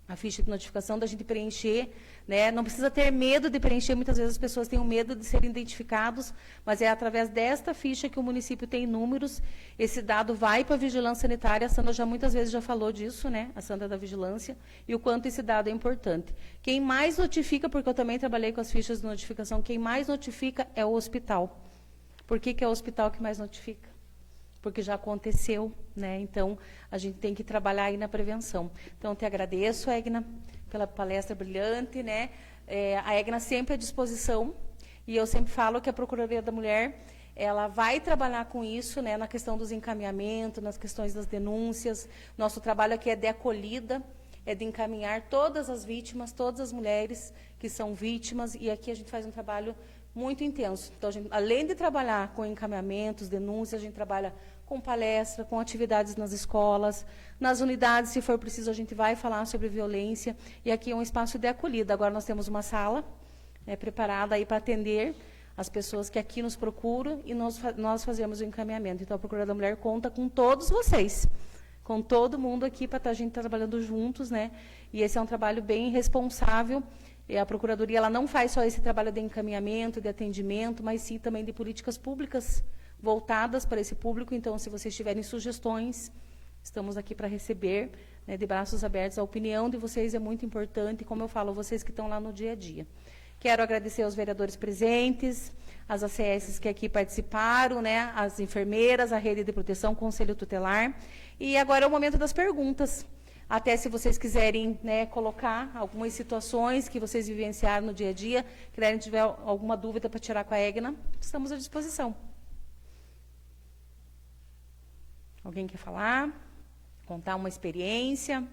a ficha de notificação, da gente preencher, né, não precisa ter medo de preencher, muitas vezes as pessoas têm um medo de serem identificados, mas é através desta ficha que o município tem números, esse dado vai para a vigilância sanitária, a Sandra muitas vezes já falou disso, né, a Sandra da vigilância, e o quanto esse dado é importante. Quem mais notifica, porque eu também trabalhei com as fichas de notificação, quem mais notifica é o hospital. Por que é o hospital que mais notifica? Porque já aconteceu, né? Então, a gente tem que trabalhar aí na prevenção. Então, te agradeço, Egna, pela palestra brilhante, né? A Egna sempre à disposição, e eu sempre falo que a Procuradoria da Mulher, ela vai trabalhar com isso, né? Na questão dos encaminhamentos, nas questões das denúncias. Nosso trabalho aqui é de acolhida, é de encaminhar todas as vítimas, todas as mulheres que são vítimas, e aqui a gente faz um trabalho muito intenso. Então, além de trabalhar com encaminhamentos, denúncias, a gente trabalha com palestra, com atividades nas escolas, nas unidades, se for preciso, a gente vai falar sobre violência. E aqui é um espaço de acolhida. Agora nós temos uma sala, né, preparada aí para atender as pessoas que aqui nos procuram, e nós fazemos o encaminhamento. Então, a Procuradoria da Mulher conta com todos vocês, com todo mundo aqui, para a gente estar trabalhando juntos, né? E esse é um trabalho bem responsável. E a Procuradoria, ela não faz só esse trabalho de encaminhamento, de atendimento, mas sim também de políticas públicas voltadas para esse público. Então, se vocês tiverem sugestões, estamos aqui para receber, né, de braços abertos. A opinião de vocês é muito importante, como eu falo, vocês que estão lá no dia a dia. Quero agradecer aos vereadores presentes, as ACS que aqui participaram, né, as enfermeiras, a rede de proteção, Conselho Tutelar. E agora é o momento das perguntas. Até se vocês quiserem, né, colocar algumas situações que vocês vivenciaram no dia a dia, quiserem tiver alguma dúvida para tirar com a Egna, estamos à disposição. Alguém quer falar? Contar uma experiência?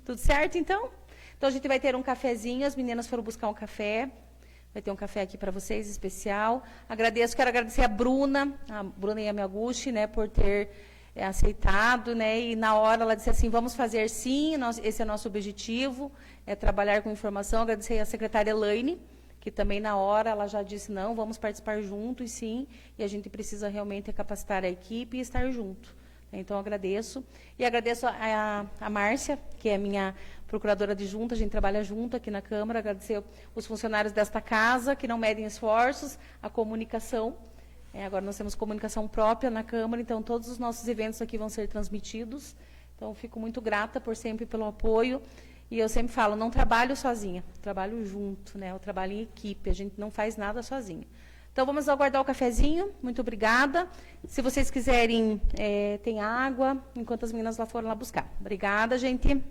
Tudo certo, então? Então, a gente vai ter um cafezinho, as meninas foram buscar um café. Vai ter um café aqui para vocês, especial. Quero agradecer a Bruna Yamaguchi, né, por ter aceitado, né, e na hora ela disse assim, vamos fazer sim, esse é nosso objetivo, é trabalhar com informação. Agradecer a secretária Elaine, que também na hora ela já disse, não, vamos participar juntos, sim, e a gente precisa realmente capacitar a equipe e estar junto. Então, agradeço. E agradeço a Márcia, que é minha procuradora adjunta, a gente trabalha junto aqui na Câmara. Agradecer os funcionários desta casa, que não medem esforços, a comunicação, Agora nós temos comunicação própria na Câmara, então todos os nossos eventos aqui vão ser transmitidos. Então, fico muito grata por sempre pelo apoio. E eu sempre falo, não trabalho sozinha, trabalho junto, né? Eu trabalho em equipe, a gente não faz nada sozinha. Então, vamos aguardar o cafezinho. Muito obrigada. Se vocês quiserem, tem água, enquanto as meninas lá foram lá buscar. Obrigada, gente.